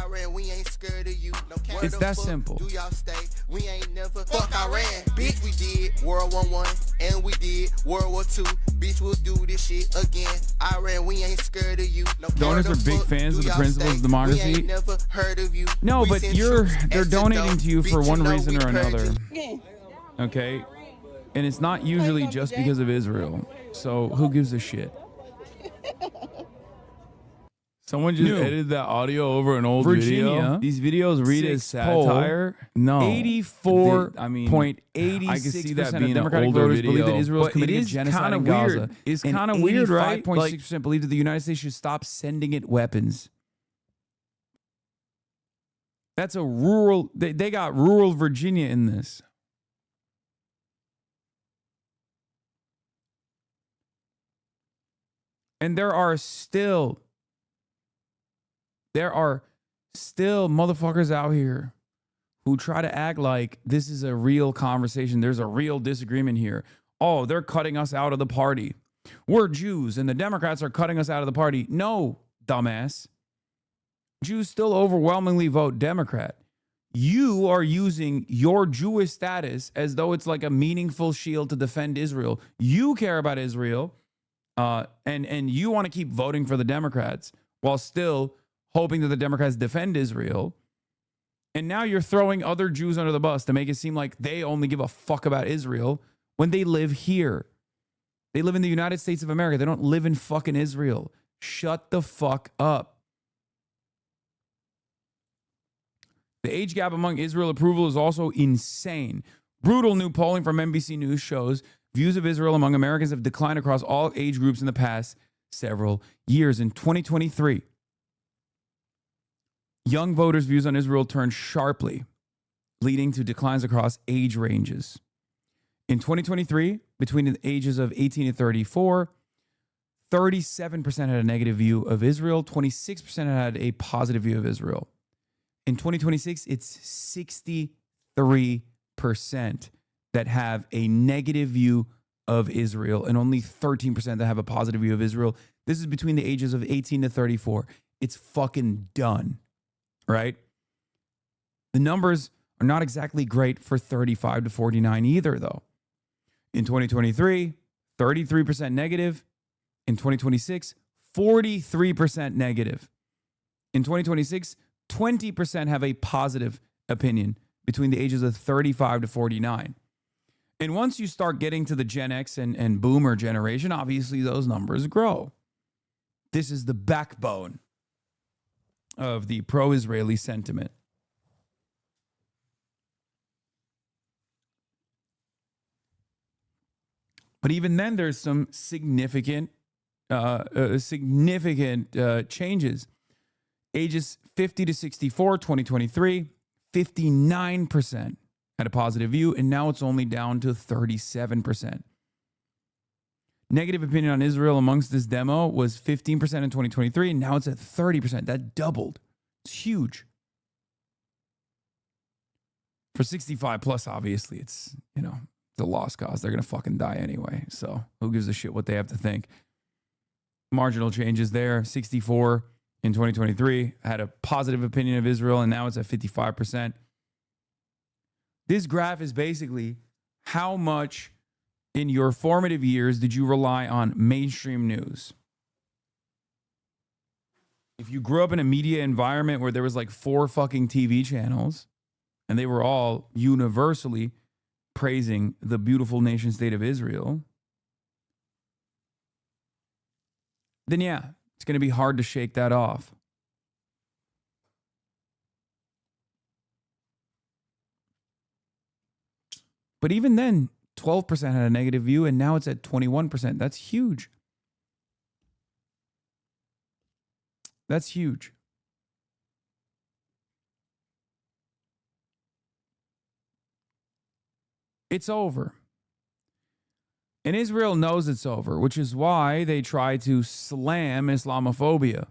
Iran, we ain't scared of you. No, it's that simple. Do y'all stay? We ain't never fuck Iran. Bitch, we did World War I and we did World War II. Bitch, we'll do this shit again. Iran, we ain't scared of you. No, donors are big fans of the principles of democracy. We ain't never heard of you. No, but they're donating to you for one reason or another. Okay? And it's not usually just because of Israel. So who gives a shit? Someone just edited that audio over an old video. These videos read as satire. No. 84.86% I can see that being Democratic voters believe that Israel is committing a genocide in Gaza. It's kind of weird, right? 5.6% believe that the United States should stop sending it weapons. That's a rural... They got rural Virginia in this. And there are still motherfuckers out here who try to act like this is a real conversation. There's a real disagreement here. Oh, they're cutting us out of the party. We're Jews and the Democrats are cutting us out of the party. No, dumbass. Jews still overwhelmingly vote Democrat. You are using your Jewish status as though it's like a meaningful shield to defend Israel. You care about Israel, and you want to keep voting for the Democrats while still hoping that the Democrats defend Israel. And now you're throwing other Jews under the bus to make it seem like they only give a fuck about Israel when they live here. They live in the United States of America. They don't live in fucking Israel. Shut the fuck up. The age gap among Israel approval is also insane. Brutal new polling from NBC News shows views of Israel among Americans have declined across all age groups in the past several years. In 2023, Young voters' views on Israel turned sharply, leading to declines across age ranges. In 2023, between the ages of 18 and 34, 37% had a negative view of Israel, 26% had a positive view of Israel. In 2026, it's 63% that have a negative view of Israel and only 13% that have a positive view of Israel. This is between the ages of 18 to 34. It's fucking done, right? The numbers are not exactly great for 35 to 49 either, though. In 2023, 33% negative. In 2026, 43% negative. In 2026, 20% have a positive opinion between the ages of 35 to 49. And once you start getting to the Gen X and Boomer generation, obviously those numbers grow. This is the backbone of the pro-Israeli sentiment. But even then, there's some significant changes. Ages 50 to 64, 2023, 59% had a positive view, and now it's only down to 37%. Negative opinion on Israel amongst this demo was 15% in 2023, and now it's at 30%. That doubled. It's huge. For 65 plus, obviously, it's, it's a lost cause. They're going to fucking die anyway. So who gives a shit what they have to think? Marginal changes there. 64 in 2023 had a positive opinion of Israel, and now it's at 55%. This graph is basically how much in your formative years did you rely on mainstream news? If you grew up in a media environment where there was like 4 fucking TV channels and they were all universally praising the beautiful nation state of Israel, then yeah, it's going to be hard to shake that off. But even then, 12% had a negative view, and now it's at 21%. That's huge. That's huge. It's over. And Israel knows it's over, which is why they try to slam Islamophobia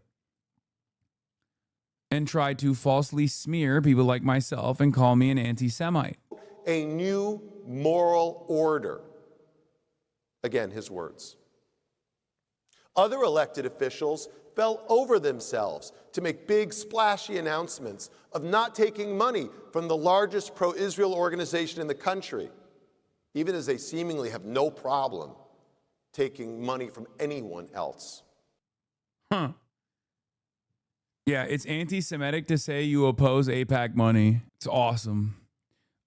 and try to falsely smear people like myself and call me an anti-Semite. A new moral order. Again, his words. Other elected officials fell over themselves to make big, splashy announcements of not taking money from the largest pro-Israel organization in the country, even as they seemingly have no problem taking money from anyone else. Huh. Yeah, it's anti-Semitic to say you oppose AIPAC money. It's awesome.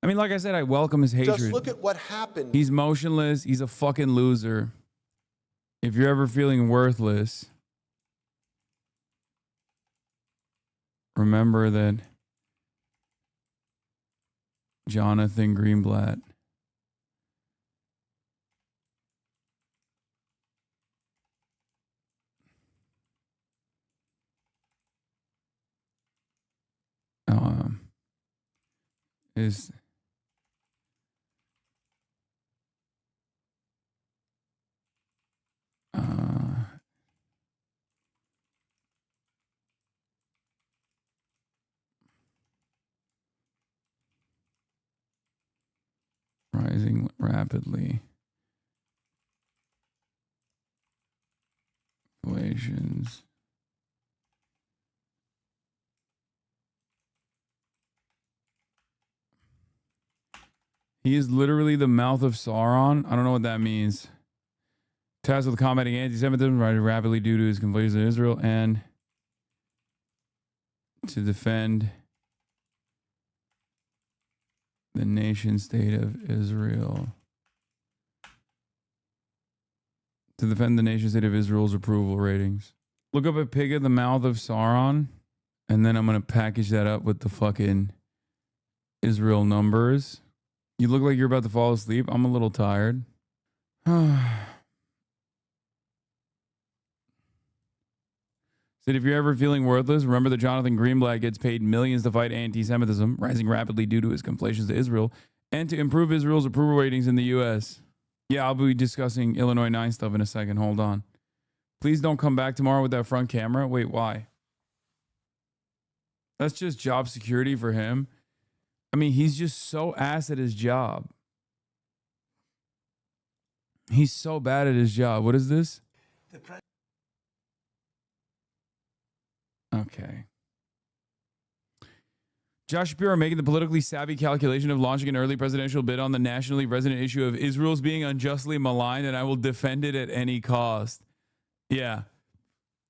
I mean, like I said, I welcome his hatred. Just look at what happened. He's motionless. He's a fucking loser. If you're ever feeling worthless, remember that Jonathan Greenblatt is rising rapidly. Inflations. He is literally the mouth of Sauron. I don't know what that means. Tasked with combating anti-Semitism rising rapidly due to his conflicts in Israel and to defend the nation state of Israel. To defend the nation state of Israel's approval ratings. Look up a pig in the mouth of Sauron, and then I'm going to package that up with the fucking Israel numbers. You look like you're about to fall asleep. I'm a little tired. Said, if you're ever feeling worthless, remember that Jonathan Greenblatt gets paid millions to fight anti-Semitism, rising rapidly due to his conflations to Israel, and to improve Israel's approval ratings in the U.S. Yeah, I'll be discussing Illinois 9 stuff in a second. Hold on. Please don't come back tomorrow with that front camera. Wait, why? That's just job security for him. I mean, he's just so ass at his job. He's so bad at his job. What is this? Okay. Josh Shapiro making the politically savvy calculation of launching an early presidential bid on the nationally resonant issue of Israel's being unjustly maligned, and I will defend it at any cost. Yeah.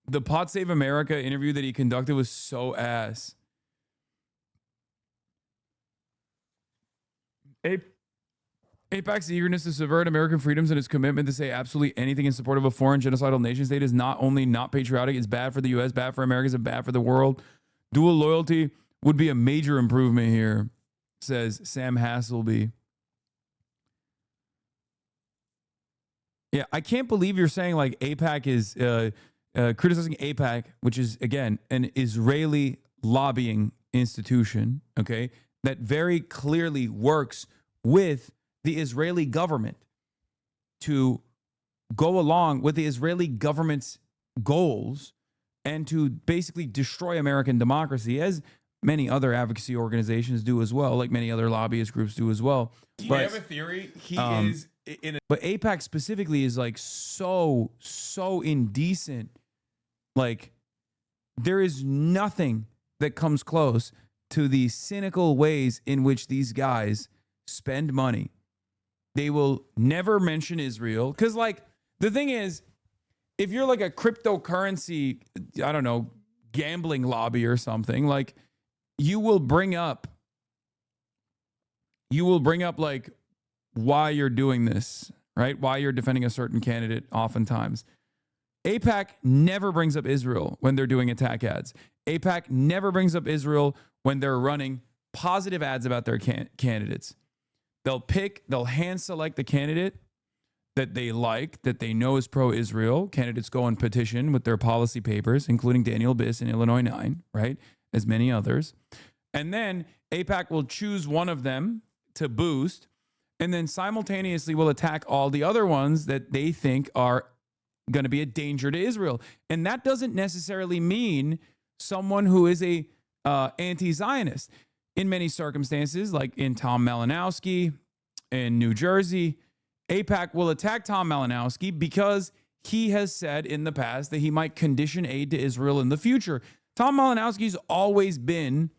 The Pot Save America interview that he conducted was so ass. AIPAC's eagerness to subvert American freedoms and its commitment to say absolutely anything in support of a foreign genocidal nation state is not only not patriotic, it's bad for the U.S., bad for Americans, and bad for the world. Dual loyalty would be a major improvement here, says Sam Hasselby. Yeah, I can't believe you're saying like AIPAC is criticizing AIPAC, which is, again, an Israeli lobbying institution, okay, that very clearly works with the Israeli government to go along with the Israeli government's goals and to basically destroy American democracy, as many other advocacy organizations do as well, like many other lobbyist groups do as well. I have a theory. He is in a... But AIPAC specifically is like so indecent. Like, there is nothing that comes close to the cynical ways in which these guys spend money. They will never mention Israel. Because, like, the thing is, if you're like a cryptocurrency, I don't know, gambling lobby or something, like, you will bring up like why you're doing this, right? Why you're defending a certain candidate oftentimes. AIPAC never brings up Israel when they're doing attack ads. AIPAC never brings up Israel when they're running positive ads about their candidates. They'll hand select the candidate that they like, that they know is pro-Israel. Candidates go and petition with their policy papers, including Daniel Biss in Illinois 9, right? As many others. And then AIPAC will choose one of them to boost, and then simultaneously will attack all the other ones that they think are going to be a danger to Israel. And that doesn't necessarily mean someone who is a anti-Zionist. In many circumstances, like in Tom Malinowski in New Jersey, AIPAC will attack Tom Malinowski because he has said in the past that he might condition aid to Israel in the future. Tom Malinowski's always been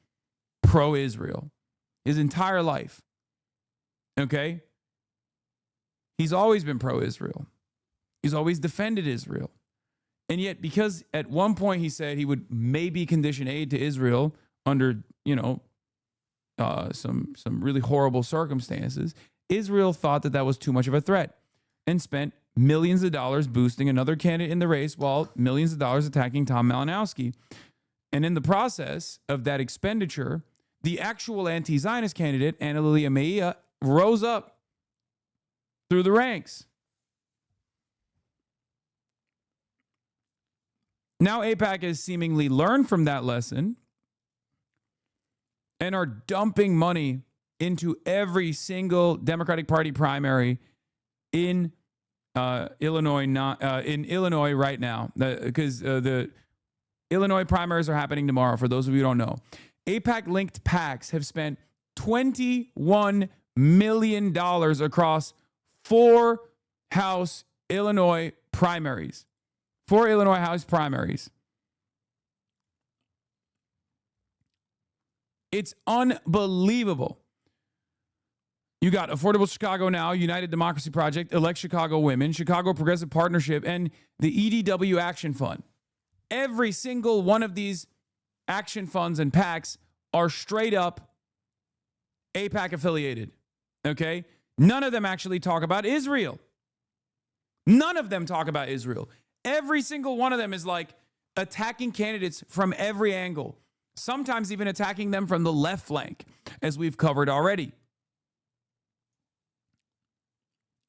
pro-Israel his entire life. Okay? He's always been pro-Israel. He's always defended Israel. And yet, because at one point he said he would maybe condition aid to Israel under, some really horrible circumstances, Israel thought that was too much of a threat and spent millions of dollars boosting another candidate in the race while millions of dollars attacking Tom Malinowski. And in the process of that expenditure, the actual anti-Zionist candidate, Anna Lilia Meia, rose up through the ranks. Now AIPAC has seemingly learned from that lesson and are dumping money into every single Democratic Party primary in Illinois right now, because the Illinois primaries are happening tomorrow. For those of you who don't know, AIPAC-linked PACs have spent $21 million across 4 House Illinois primaries. 4 Illinois House primaries. It's unbelievable. You got Affordable Chicago Now, United Democracy Project, Elect Chicago Women, Chicago Progressive Partnership, and the EDW Action Fund. Every single one of these action funds and PACs are straight up AIPAC affiliated. Okay? None of them actually talk about Israel. None of them talk about Israel. Every single one of them is like attacking candidates from every angle. Sometimes even attacking them from the left flank, as we've covered already.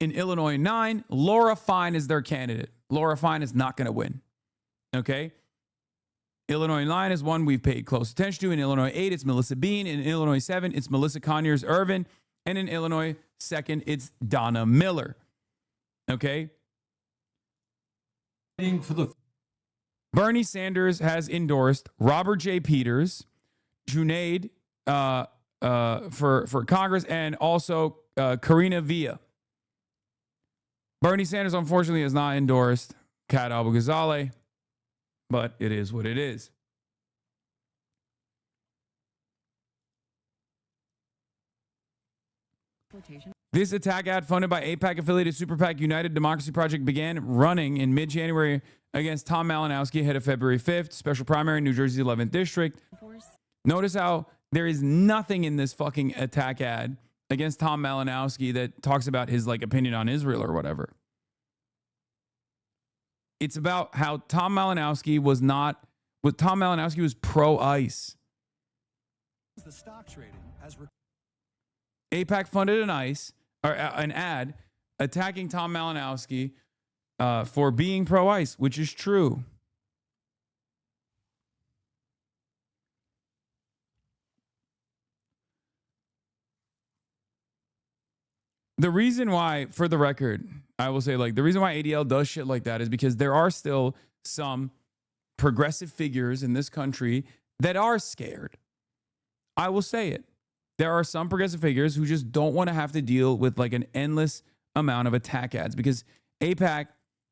In Illinois 9, Laura Fine is their candidate. Laura Fine is not going to win. Okay? Illinois 9 is one we've paid close attention to. In Illinois 8, it's Melissa Bean. In Illinois 7, it's Melissa Conyers Irvin. And in Illinois 2nd, it's Donna Miller. Okay? Bernie Sanders has endorsed Robert J. Peters, Junaid for Congress, and also Karina Villa. Bernie Sanders, unfortunately, has not endorsed Kat Abu-Ghazaleh, but it is what it is. This attack ad funded by AIPAC-affiliated Super PAC United Democracy Project began running in mid-January against Tom Malinowski ahead of February 5th, special primary in New Jersey's 11th District. Notice how there is nothing in this fucking attack ad against Tom Malinowski that talks about his like opinion on Israel or whatever. It's about how Tom Malinowski was pro-ICE. The stock trading as AIPAC funded an ad attacking Tom Malinowski for being pro-ICE, which is true. The reason why, for the record, I will say, like, the reason why ADL does shit like that is because there are still some progressive figures in this country that are scared. I will say it. There are some progressive figures who just don't want to have to deal with like an endless amount of attack ads because AIPAC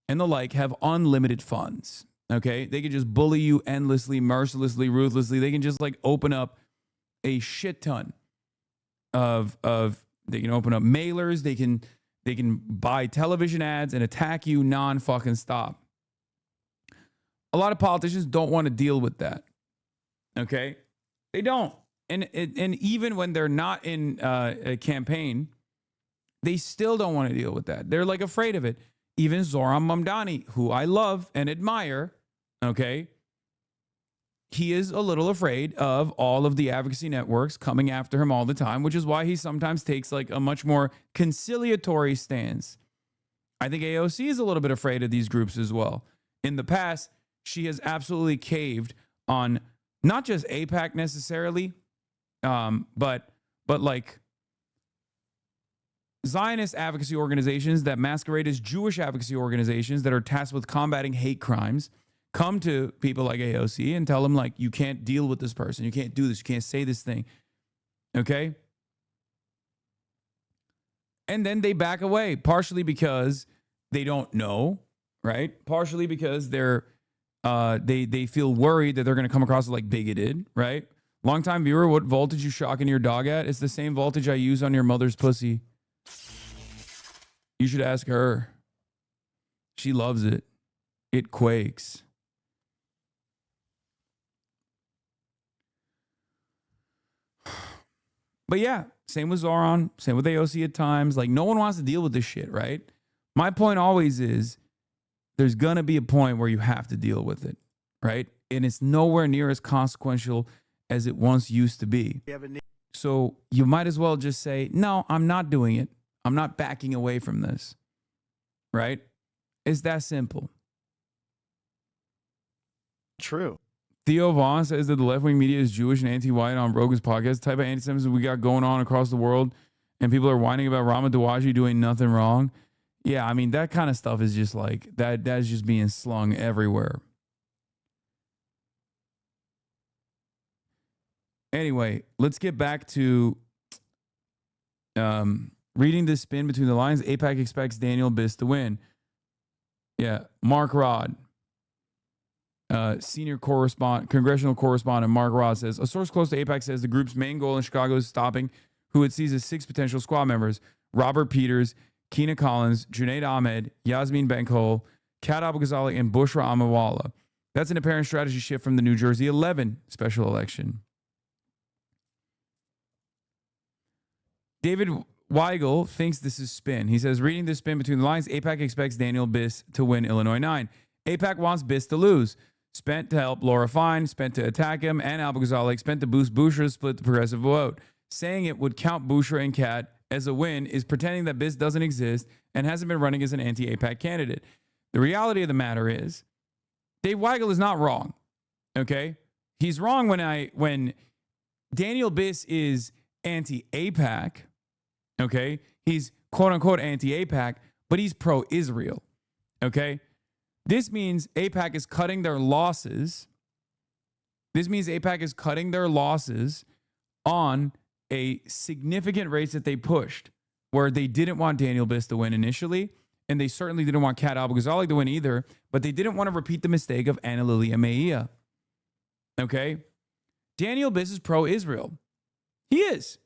and the like have unlimited funds. Okay. They can just bully you endlessly, mercilessly, ruthlessly. They can just like open up a shit ton of they can open up mailers. They can buy television ads and attack you non-fucking stop. A lot of politicians don't want to deal with that. Okay. They don't. And even when they're not in a campaign, they still don't want to deal with that. They're like afraid of it. Even Zoran Mamdani, who I love and admire, okay, he is a little afraid of all of the advocacy networks coming after him all the time, which is why he sometimes takes like a much more conciliatory stance. I think AOC is a little bit afraid of these groups as well. In the past, she has absolutely caved on not just AIPAC necessarily, but like Zionist advocacy organizations that masquerade as Jewish advocacy organizations that are tasked with combating hate crimes come to people like AOC and tell them like, you can't deal with this person. You can't do this. You can't say this thing. Okay. And then they back away, partially because they don't know, right? Partially because they feel worried that they're going to come across as like bigoted, right? Longtime viewer, what voltage you shocking your dog at? It's the same voltage I use on your mother's pussy. You should ask her. She loves it. It quakes. But yeah, same with Zoran, same with AOC at times. Like, no one wants to deal with this shit, right? My point always is there's going to be a point where you have to deal with it, right? And it's nowhere near as consequential as it once used to be. So you might as well just say, no, I'm not doing it. I'm not backing away from this, right? It's that simple. True. Theo Vaughn says that the left-wing media is Jewish and anti-white on Rogan's podcast. The type of anti-Semitism we got going on across the world, and people are whining about Rama Dawaji doing nothing wrong. Yeah, I mean, that kind of stuff is just like, that's just being slung everywhere. Anyway, let's get back to reading this spin between the lines. AIPAC expects Daniel Biss to win. Yeah, Mark Rod, senior congressional correspondent Mark Rod says, a source close to AIPAC says the group's main goal in Chicago is stopping who it sees as 6 potential squad members: Robert Peters, Keena Collins, Junaid Ahmed, Yasmin Benkhol, Kat Abu-Ghazaleh, and Bushra Amawala. That's an apparent strategy shift from the New Jersey 11 special election. David Weigel thinks this is spin. He says, reading this spin between the lines, AIPAC expects Daniel Biss to win Illinois 9. AIPAC wants Biss to lose. Spent to help Laura Fine, spent to attack him, and Abu-Ghazaleh spent to boost Bushra, split the progressive vote. Saying it would count Bushra and Kat as a win is pretending that Biss doesn't exist and hasn't been running as an anti-AIPAC candidate. The reality of the matter is, Dave Weigel is not wrong. Okay? He's wrong when Daniel Biss is anti-AIPAC, okay? He's quote-unquote anti-AIPAC, but he's pro-Israel, okay? This means AIPAC is cutting their losses. This means AIPAC is cutting their losses on a significant race that they pushed, where they didn't want Daniel Biss to win initially, and they certainly didn't want Kat Al-Ghazali to win either, but they didn't want to repeat the mistake of Ana Lilia Meia. Okay? Daniel Biss is pro-Israel. He is.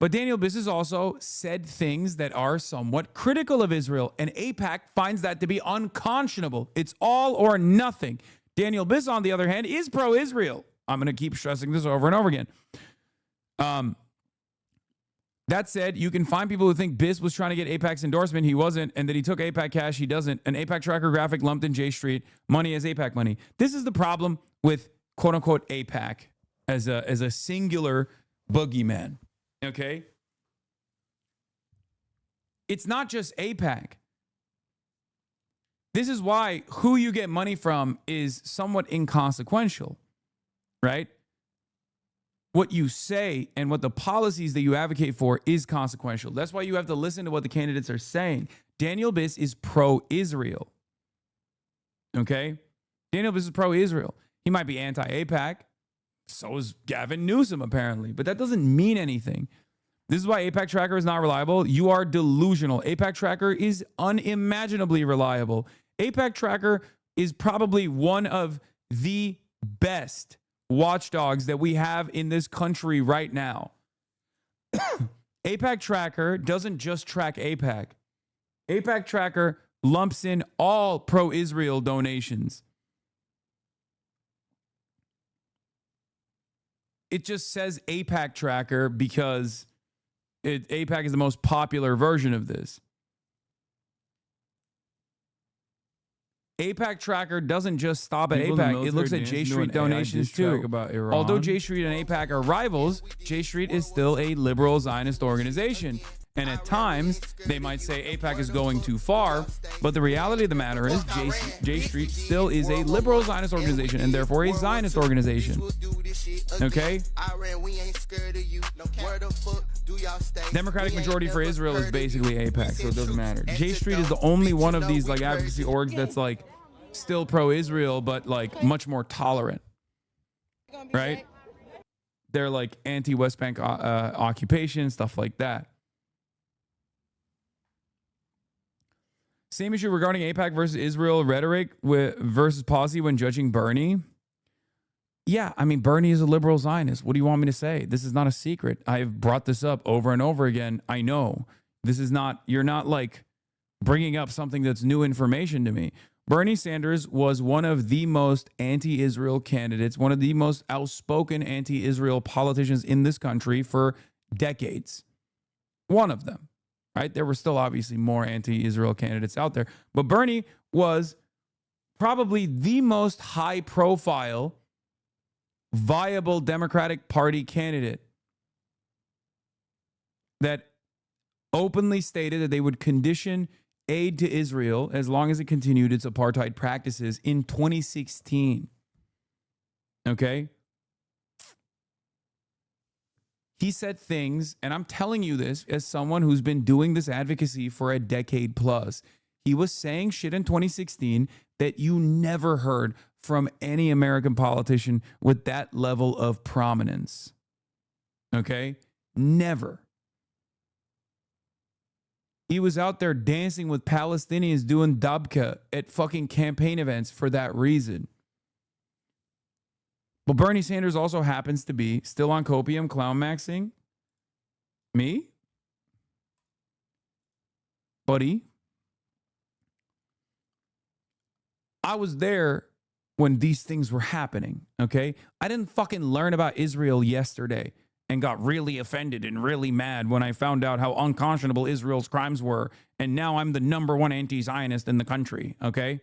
But Daniel Biss has also said things that are somewhat critical of Israel, and AIPAC finds that to be unconscionable. It's all or nothing. Daniel Biss, on the other hand, is pro-Israel. I'm going to keep stressing this over and over again. That said, you can find people who think Biss was trying to get AIPAC's endorsement. He wasn't, and that he took AIPAC cash. He doesn't. An AIPAC tracker graphic lumped in J Street. Money as AIPAC money. This is the problem with quote-unquote AIPAC as a singular boogeyman. Okay? It's not just AIPAC. This is why who you get money from is somewhat inconsequential, right? What you say and what the policies that you advocate for is consequential. That's why you have to listen to what the candidates are saying. Daniel Biss is pro-Israel. Okay? Daniel Biss is pro-Israel. He might be anti-AIPAC. So is Gavin Newsom, apparently. But that doesn't mean anything. This is why AIPAC Tracker is not reliable. You are delusional. AIPAC Tracker is unimaginably reliable. AIPAC Tracker is probably one of the best watchdogs that we have in this country right now. AIPAC Tracker doesn't just track AIPAC. AIPAC Tracker lumps in all pro-Israel donations. It just says AIPAC Tracker because AIPAC is the most popular version of this. AIPAC Tracker doesn't just stop at AIPAC. It looks at J Street donations too. Although J Street and AIPAC are rivals, J Street is still a liberal Zionist organization. And at times, they might say AIPAC is going too far, but the reality of the matter is J Street still is a liberal Zionist organization and therefore a Zionist organization. Okay? Democratic majority for Israel is basically AIPAC, so it doesn't matter. J Street is the only one of these like advocacy orgs that's like still pro-Israel, but like much more tolerant. Right? They're like anti-West Bank occupation, stuff like that. Same issue regarding AIPAC versus Israel rhetoric versus policy when judging Bernie. Yeah, I mean, Bernie is a liberal Zionist. What do you want me to say? This is not a secret. I've brought this up over and over again. I know. This is not, you're not like bringing up something that's new information to me. Bernie Sanders was one of the most anti-Israel candidates, one of the most outspoken anti-Israel politicians in this country for decades. One of them. Right? There were still obviously more anti-Israel candidates out there. But Bernie was probably the most high-profile, viable Democratic Party candidate that openly stated that they would condition aid to Israel as long as it continued its apartheid practices in 2016. Okay? He said things, and I'm telling you this as someone who's been doing this advocacy for a decade plus. He was saying shit in 2016 that you never heard from any American politician with that level of prominence. Okay? Never. He was out there dancing with Palestinians doing dabka at fucking campaign events for that reason. But Bernie Sanders also happens to be still on copium, clown maxing. Me? Buddy? I was there when these things were happening, okay? I didn't fucking learn about Israel yesterday and got really offended and really mad when I found out how unconscionable Israel's crimes were, and now I'm the #1 anti-Zionist in the country, okay?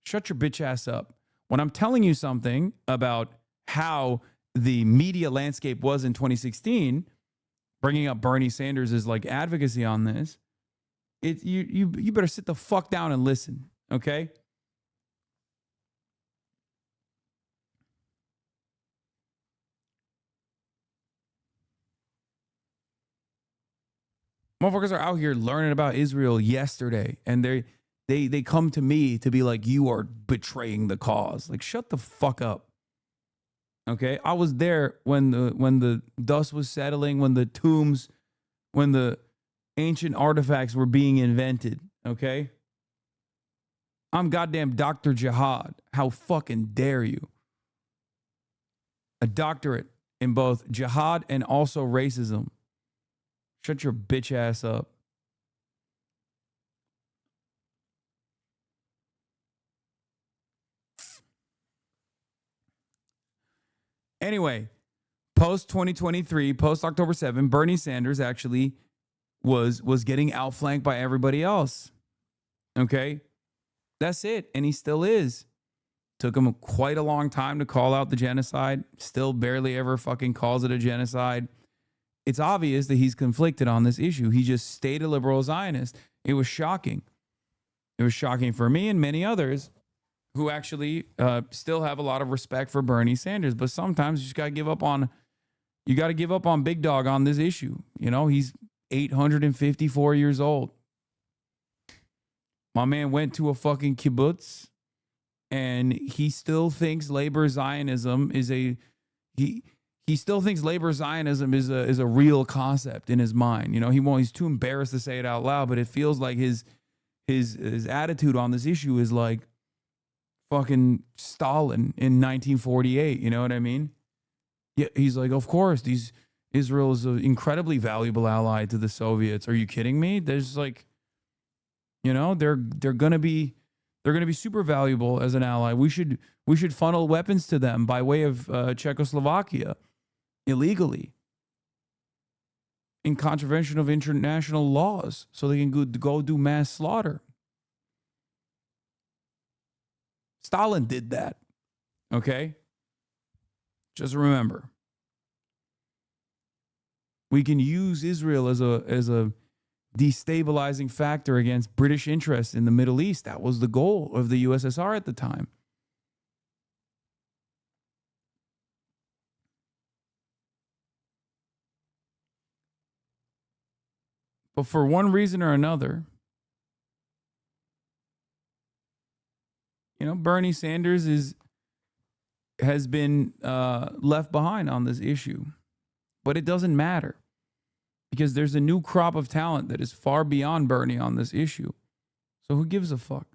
Shut your bitch ass up. When I'm telling you something about how the media landscape was in 2016, bringing up Bernie Sanders' like advocacy on this, you better sit the fuck down and listen, okay? Motherfuckers are out here learning about Israel yesterday, and they come to me to be like, you are betraying the cause. Like, shut the fuck up. Okay, I was there when the dust was settling, when the tombs, when the ancient artifacts were being invented. Okay, I'm goddamn Dr. Jihad. How fucking dare you? A doctorate in both jihad and also racism. Shut your bitch ass up. Anyway, post 2023, post October 7, Bernie Sanders actually was getting outflanked by everybody else. Okay? That's it. And he still is. Took him quite a long time to call out the genocide. Still barely ever fucking calls it a genocide. It's obvious that he's conflicted on this issue. He just stayed a liberal Zionist. It was shocking. It was shocking for me and many others who actually still have a lot of respect for Bernie Sanders. But sometimes you just got to give up on, big dog on this issue. You know, he's 854 years old. My man went to a fucking kibbutz, and he still thinks labor Zionism is he still thinks labor Zionism is a real concept in his mind. You know, he's too embarrassed to say it out loud, but it feels like his attitude on this issue is like fucking Stalin in 1948. You know what I mean? Yeah, he's like, of course, Israel is an incredibly valuable ally to the Soviets. Are you kidding me? There's like, you know, they're gonna be super valuable as an ally. We should funnel weapons to them by way of Czechoslovakia illegally, in contravention of international laws, so they can go do mass slaughter. Stalin did that. Okay? Just remember, we can use Israel as a destabilizing factor against British interests in the Middle East. That was the goal of the USSR at the time. But for one reason or another, you know, Bernie Sanders has been left behind on this issue. But it doesn't matter, because there's a new crop of talent that is far beyond Bernie on this issue. So who gives a fuck?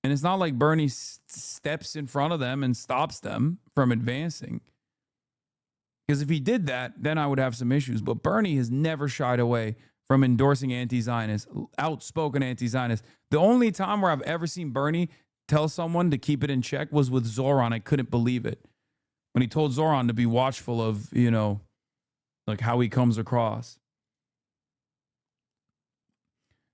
And it's not like Bernie steps in front of them and stops them from advancing. Because if he did that, then I would have some issues. But Bernie has never shied away from endorsing anti-Zionists, outspoken anti-Zionists. The only time where I've ever seen Bernie tell someone to keep it in check was with Zoran. I couldn't believe it. When he told Zoran to be watchful of, you know, like how he comes across.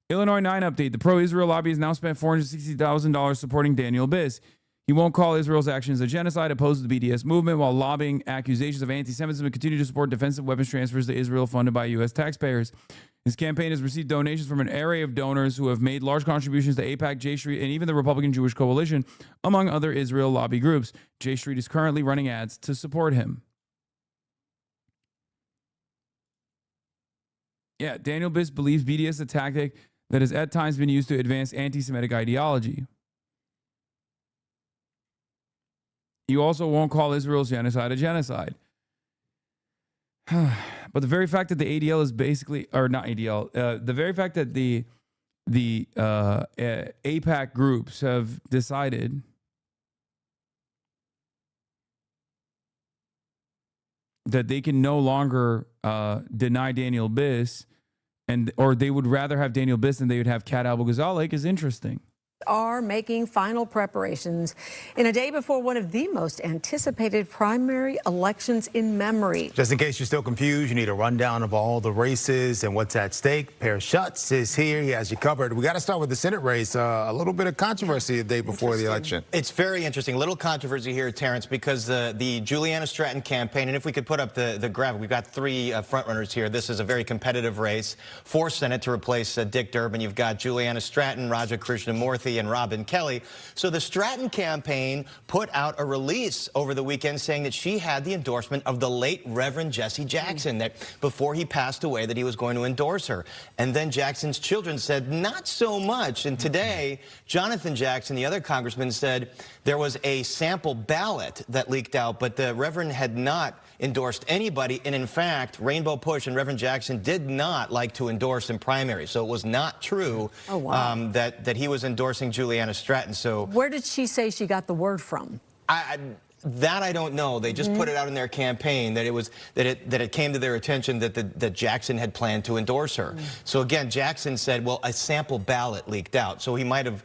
Illinois 9 update. The pro-Israel lobby has now spent $460,000 supporting Daniel Biss. He won't call Israel's actions a genocide, opposes the BDS movement, while lobbying accusations of anti-Semitism and continue to support defensive weapons transfers to Israel funded by U.S. taxpayers. His campaign has received donations from an array of donors who have made large contributions to AIPAC, J Street, and even the Republican Jewish Coalition, among other Israel lobby groups. J Street is currently running ads to support him. Yeah, Daniel Biss believes BDS is a tactic that has at times been used to advance anti-Semitic ideology. You also won't call Israel's genocide a genocide. But the very fact that the ADL is basically, or not ADL, the very fact that the AIPAC groups have decided that they can no longer deny Daniel Biss, or they would rather have Daniel Biss than they would have Kat Abu-Ghazaleh is interesting. Are making final preparations in a day before one of the most anticipated primary elections in memory. Just in case you're still confused, you need a rundown of all the races and what's at stake. Per Schutz is here. He has you covered. We got to start with the Senate race. A little bit of controversy the day before the election. It's very interesting. A little controversy here, Terrence, because the Juliana Stratton campaign, and if we could put up the graphic, we've got three frontrunners here. This is a very competitive race for Senate to replace Dick Durbin. You've got Juliana Stratton, Raja Krishnamurthy, Morphy and Robin Kelly. So the Stratton campaign put out a release over the weekend saying that she had the endorsement of the late Reverend Jesse Jackson, that before he passed away that he was going to endorse her. And then Jackson's children said not so much. And today, Jonathan Jackson, the other congressman, said there was a sample ballot that leaked out, but the Reverend had not endorsed anybody. And in fact, Rainbow Push and Reverend Jackson did not like to endorse in primaries. So it was not true that he was endorsing Juliana Stratton. So where did she say she got the word from? That I don't know. They just put it out in their campaign that it came to their attention that Jackson had planned to endorse her. So again, Jackson said, well, a sample ballot leaked out, so he might have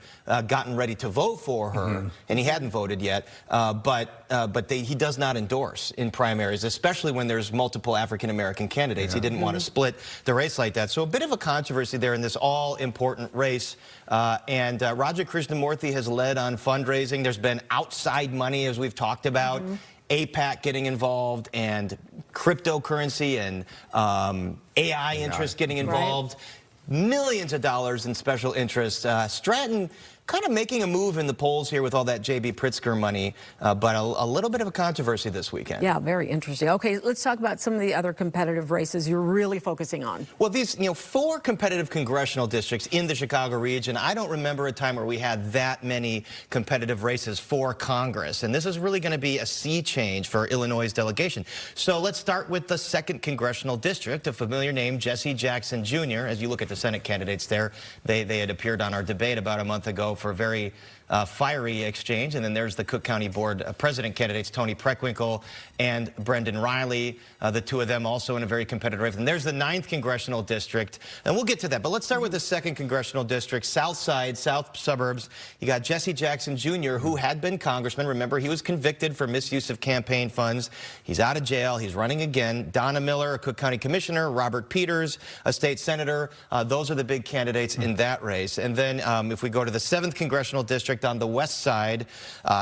gotten ready to vote for her, and he hadn't voted yet. But he does not endorse in primaries, especially when there's multiple African American candidates. He didn't want to split the race like that. So a bit of a controversy there in this all-important race. And Raja Krishnamurthy has led on fundraising. There's been outside money, as we've talked about, APAC getting involved, and cryptocurrency and AI interest getting involved. Millions of dollars in special interest. Stratton kind of making a move in the polls here with all that J.B. Pritzker money, but a little bit of a controversy this weekend. Yeah, very interesting. Okay, let's talk about some of the other competitive races you're really focusing on. Well, these, 4 competitive congressional districts in the Chicago region. I don't remember a time where we had that many competitive races for Congress, and this is really going to be a sea change for Illinois' delegation. So let's start with the 2nd congressional district, a familiar name, Jesse Jackson Jr. As you look at the Senate candidates there, they had appeared on our debate about a month ago for a very fiery exchange. And then there's the Cook County Board President candidates, Tony Preckwinkle and Brendan Riley, the 2 of them also in a very competitive race. And there's the 9th congressional district, and we'll get to that. But let's start with the 2nd congressional district, South Side, South Suburbs. You got Jesse Jackson Jr., who had been congressman. Remember, he was convicted for misuse of campaign funds. He's out of jail. He's running again. Donna Miller, a Cook County commissioner. Robert Peters, a state senator. Those are the big candidates in that race. And then if we go to the 7th congressional district on the west side,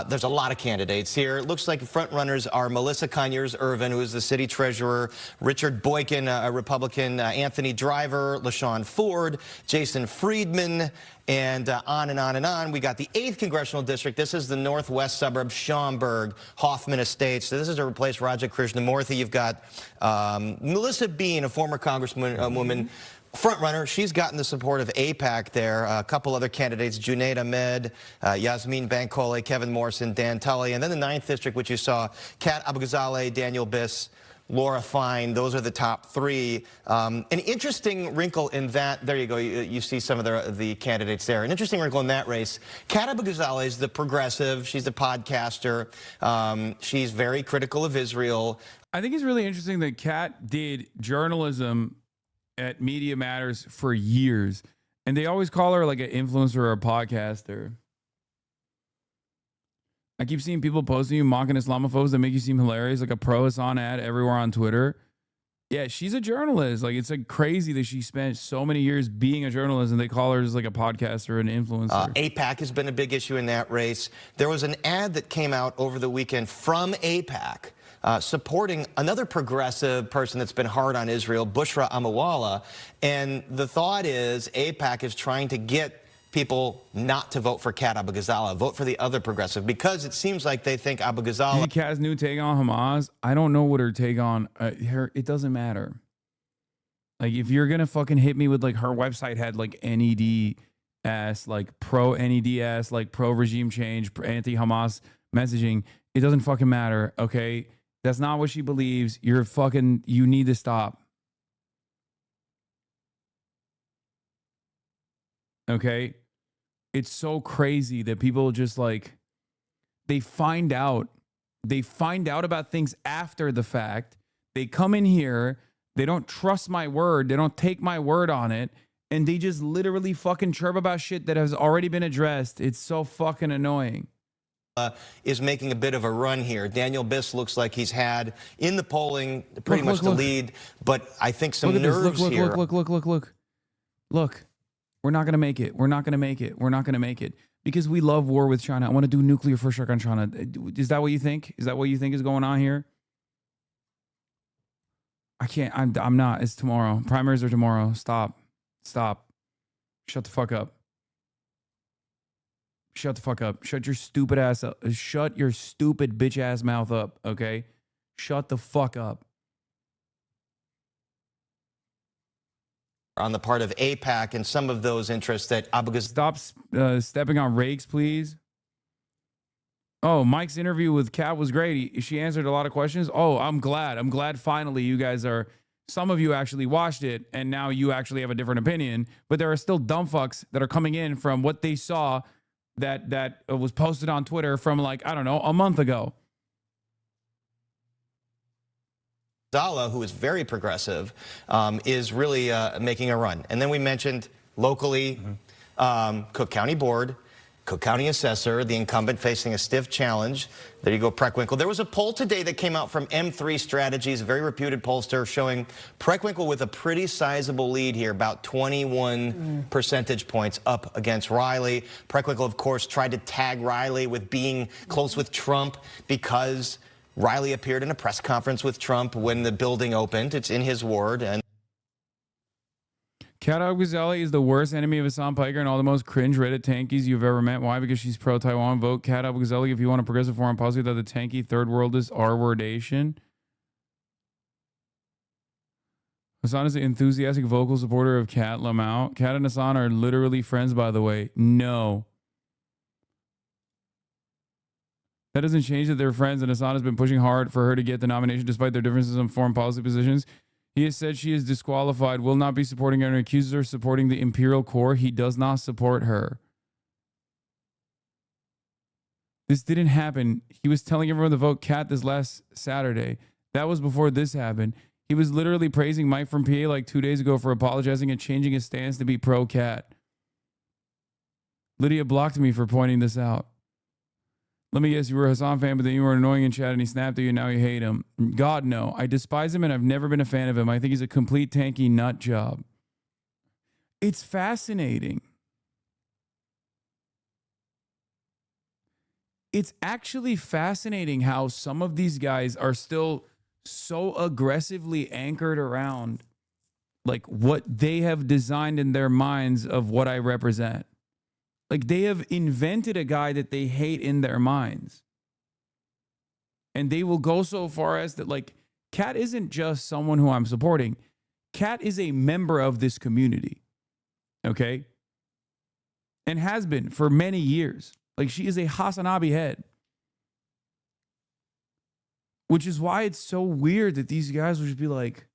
there's a lot of candidates here. It looks like front runners are Melissa Conyers-Irvin, who is the city treasurer, Richard Boykin, a Republican, Anthony Driver, LaShawn Ford, Jason Friedman, and on and on and on. We got the 8th congressional district. This is the northwest suburb, Schaumburg, Hoffman Estates. So this is to replace Raja Krishnamurthy. You've got Melissa Bean, a former congresswoman, front runner. She's gotten the support of AIPAC there. A couple other candidates, Junaid Ahmed, Yasmin Bankole, Kevin Morrison, Dan Tully. And then the 9th district, which you saw, Kat Abou-Ghazaleh, Daniel Biss, Laura Fine. Those are the top 3. An interesting wrinkle in that, there you go, you see some of the candidates there. An interesting wrinkle in that race. Kat Abou-Ghazaleh is the progressive. She's a podcaster. She's very critical of Israel. I think it's really interesting that Kat did journalism at Media Matters for years, and they always call her like an influencer or a podcaster. I keep seeing people posting you mocking Islamophobes that make you seem hilarious, like a pro Hasan ad everywhere on Twitter. Yeah, she's a journalist. Like, it's like crazy that she spent so many years being a journalist, and they call her just like a podcaster, an influencer. AIPAC has been a big issue in that race. There was an ad that came out over the weekend from AIPAC supporting another progressive person that's been hard on Israel, Bushra Amawala. And the thought is AIPAC is trying to get people not to vote for Kat Abou-Ghazaleh, vote for the other progressive, because it seems like they think Abou-Ghazaleh... Kat's new take on Hamas, I don't know what her take on her. It doesn't matter. Like, if you're gonna fucking hit me with, like, her website had like NED ass, like pro NED ass, like pro regime change, anti-Hamas messaging, it doesn't fucking matter. Okay, that's not what she believes. You need to stop. Okay, it's so crazy that people just like, they find out about things after the fact. They come in here, they don't trust my word, they don't take my word on it, and they just literally fucking chirp about shit that has already been addressed. It's so fucking annoying. Is making a bit of a run here. Daniel Biss looks like he's had in the polling pretty much the lead, but I think some nerves here. Look. We're not going to make it. We're not going to make it. We're not going to make it because we love war with China. I want to do nuclear first strike on China. Is that what you think? Is that what you think is going on here? I can't. I'm not. It's tomorrow. Primaries are tomorrow. Stop. Shut the fuck up. shut the fuck up. Shut your stupid ass up. Shut your stupid bitch ass mouth up, okay? Shut the fuck up. On the part of AIPAC and some of those interests that Abu Ghazali... Stop stepping on rakes, please. Oh, Mike's interview with Kat was great. She answered a lot of questions. Oh, I'm glad. I'm glad finally you guys are... Some of you actually watched it, and now you actually have a different opinion. But there are still dumb fucks that are coming in from what they saw that was posted on Twitter from, like, I don't know, a month ago. Zala, who is very progressive, is really making a run. And then we mentioned locally, Cook County Board, Cook County Assessor, the incumbent facing a stiff challenge. There you go, Preckwinkle. There was a poll today that came out from M3 Strategies, a very reputed pollster, showing Preckwinkle with a pretty sizable lead here, about 21 percentage points up against Riley. Preckwinkle, of course, tried to tag Riley with being close with Trump because Riley appeared in a press conference with Trump when the building opened. It's in his word. And Kat Ghazali is the worst enemy of Hassan Piker and all the most cringe Reddit tankies you've ever met. Why? Because she's pro-Taiwan. Vote Kat Ghazali if you want a progressive foreign policy that the tanky third worldist R-wordation. Hassan is an enthusiastic vocal supporter of Kat Lamau. Kat and Hassan are literally friends, by the way. No. That doesn't change that they're friends, and Hassan has been pushing hard for her to get the nomination despite their differences on foreign policy positions. He has said she is disqualified, will not be supporting her, and accuses her of supporting the Imperial Corps. He does not support her. This didn't happen. He was telling everyone to vote Kat this last Saturday. That was before this happened. He was literally praising Mike from PA like 2 days ago for apologizing and changing his stance to be pro-Kat. Lydia blocked me for pointing this out. Let me guess, you were a Hasan fan, but then you were annoying in chat and he snapped at you and now you hate him. God, no. I despise him and I've never been a fan of him. I think he's a complete tanky nut job. It's fascinating. It's actually fascinating how some of these guys are still so aggressively anchored around like what they have designed in their minds of what I represent. Like they have invented a guy that they hate in their minds. And they will go so far as that, like, Kat isn't just someone who I'm supporting. Kat is a member of this community. Okay? And has been for many years. Like she is a Hasanabi head. Which is why it's so weird that these guys will just be like,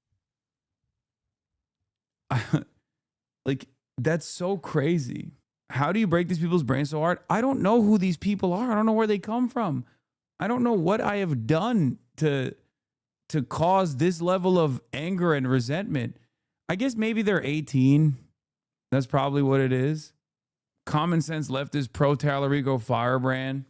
like, that's so crazy. How do you break these people's brains so hard? I don't know who these people are. I don't know where they come from. I don't know what I have done to cause this level of anger and resentment. I guess maybe they're 18. That's probably what it is. Common sense leftist pro-Talarico firebrand.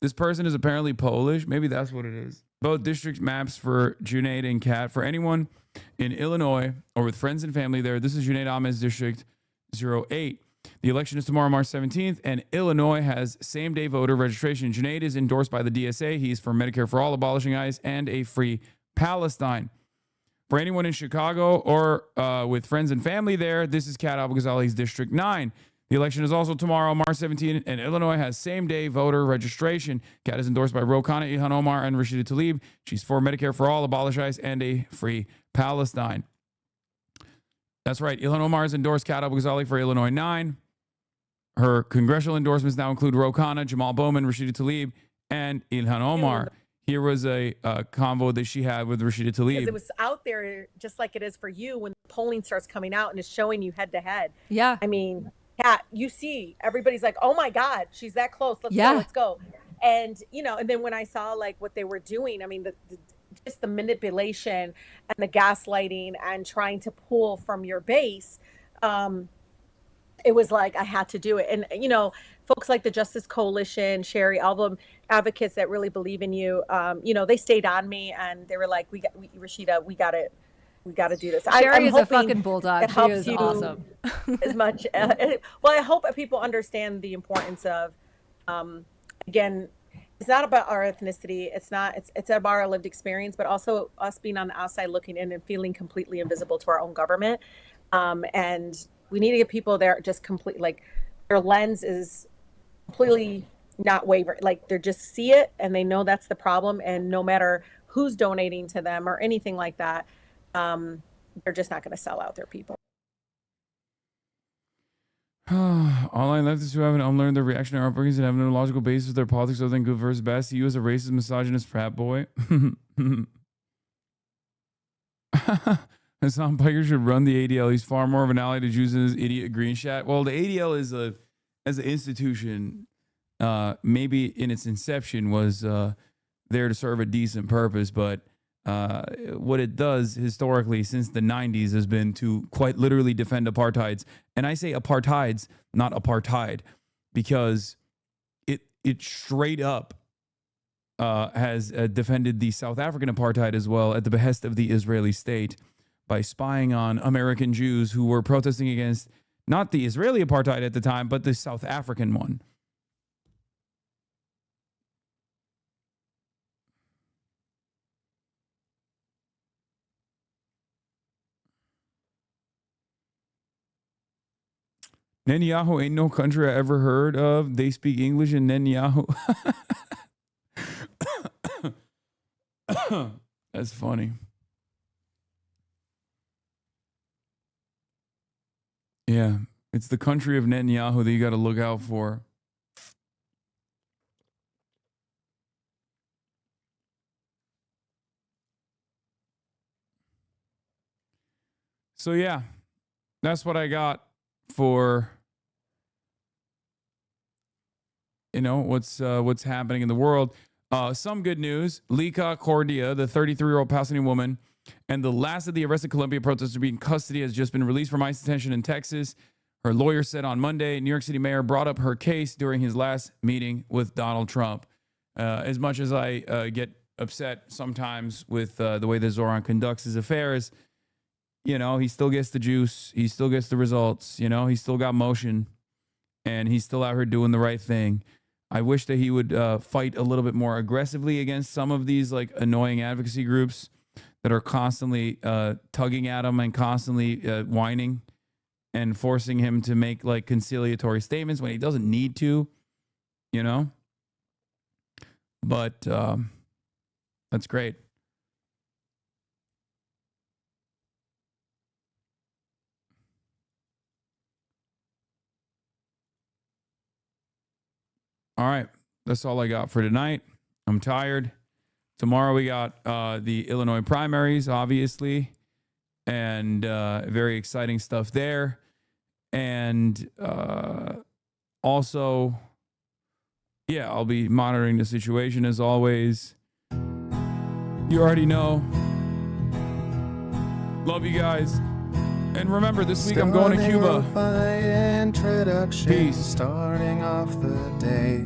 This person is apparently Polish. Maybe that's what it is. Both district maps for Junaid and Kat. For anyone in Illinois or with friends and family there, this is Junaid Ahmed's district 08. The election is tomorrow, March 17th, and Illinois has same-day voter registration. Junaid is endorsed by the DSA. He's for Medicare for All, abolishing ICE, and a free Palestine. For anyone in Chicago or with friends and family there, this is Kat Ghazali's District 9. The election is also tomorrow, March 17th, and Illinois has same-day voter registration. Kat is endorsed by Ro Khanna, Ilhan Omar, and Rashida Tlaib. She's for Medicare for All, abolish ICE, and a free Palestine. That's right. Ilhan Omar has endorsed Kat Ghazali for Illinois 9. Her congressional endorsements now include Ro Khanna, Jamal Bowman, Rashida Tlaib, and Ilhan Omar. Here was a convo that she had with Rashida Tlaib. Because it was out there just like it is for you when the polling starts coming out and it's showing you head to head. Yeah. I mean, Kat, you see, everybody's like, oh my God, she's that close. Let's go. And, you know, and then when I saw like what they were doing, I mean, just the manipulation and the gaslighting and trying to pull from your base, it was like I had to do it. And, you know, folks like the Justice Coalition, Sherry, all the advocates that really believe in you, you know, they stayed on me and they were like, Rashida, we got to do this. Sherry is a fucking bulldog. She is awesome. As much. Well, I hope that people understand the importance of, again, it's not about our ethnicity. It's about our lived experience, but also us being on the outside looking in and feeling completely invisible to our own government. And we need to get people there just complete, like their lens is completely not wavering. Like they just see it and they know that's the problem. And no matter who's donating to them or anything like that, they're just not going to sell out their people. Online leftists who haven't unlearned their reactionary upbringings and have no logical basis for their politics other than good versus bad see you as a racist, misogynist frat boy. Hassan Piker should run the ADL. He's far more of an ally to Jews than his idiot green chat. Well, the ADL is as an institution, maybe in its inception was there to serve a decent purpose, but what it does historically since the 90s has been to quite literally defend apartheids. And I say apartheids, not apartheid, because it straight up has defended the South African apartheid as well at the behest of the Israeli state by spying on American Jews who were protesting against not the Israeli apartheid at the time, but the South African one. Netanyahu ain't no country I ever heard of. They speak English in Netanyahu. That's funny. Yeah, it's the country of Netanyahu that you got to look out for. So yeah, that's what I got for what's happening in the world. Some good news. Lika Cordia, the 33-year-old Palestinian woman and the last of the arrested Columbia protesters to be in custody, has just been released from ICE detention in Texas. Her lawyer said on Monday New York City mayor brought up her case during his last meeting with Donald Trump. As much as I get upset sometimes with the way that Zoran conducts his affairs, he still gets the juice. He still gets the results. He still got motion, and he's still out here doing the right thing. I wish that he would fight a little bit more aggressively against some of these annoying advocacy groups that are constantly tugging at him and constantly whining and forcing him to make conciliatory statements when he doesn't need to, But that's great. All right. That's all I got for tonight. I'm tired. Tomorrow we got the Illinois primaries, obviously, and very exciting stuff there. And also, yeah, I'll be monitoring the situation as always. You already know. Love you guys. And remember, this week I'm going to Cuba. Introduction, Peace. starting off the day.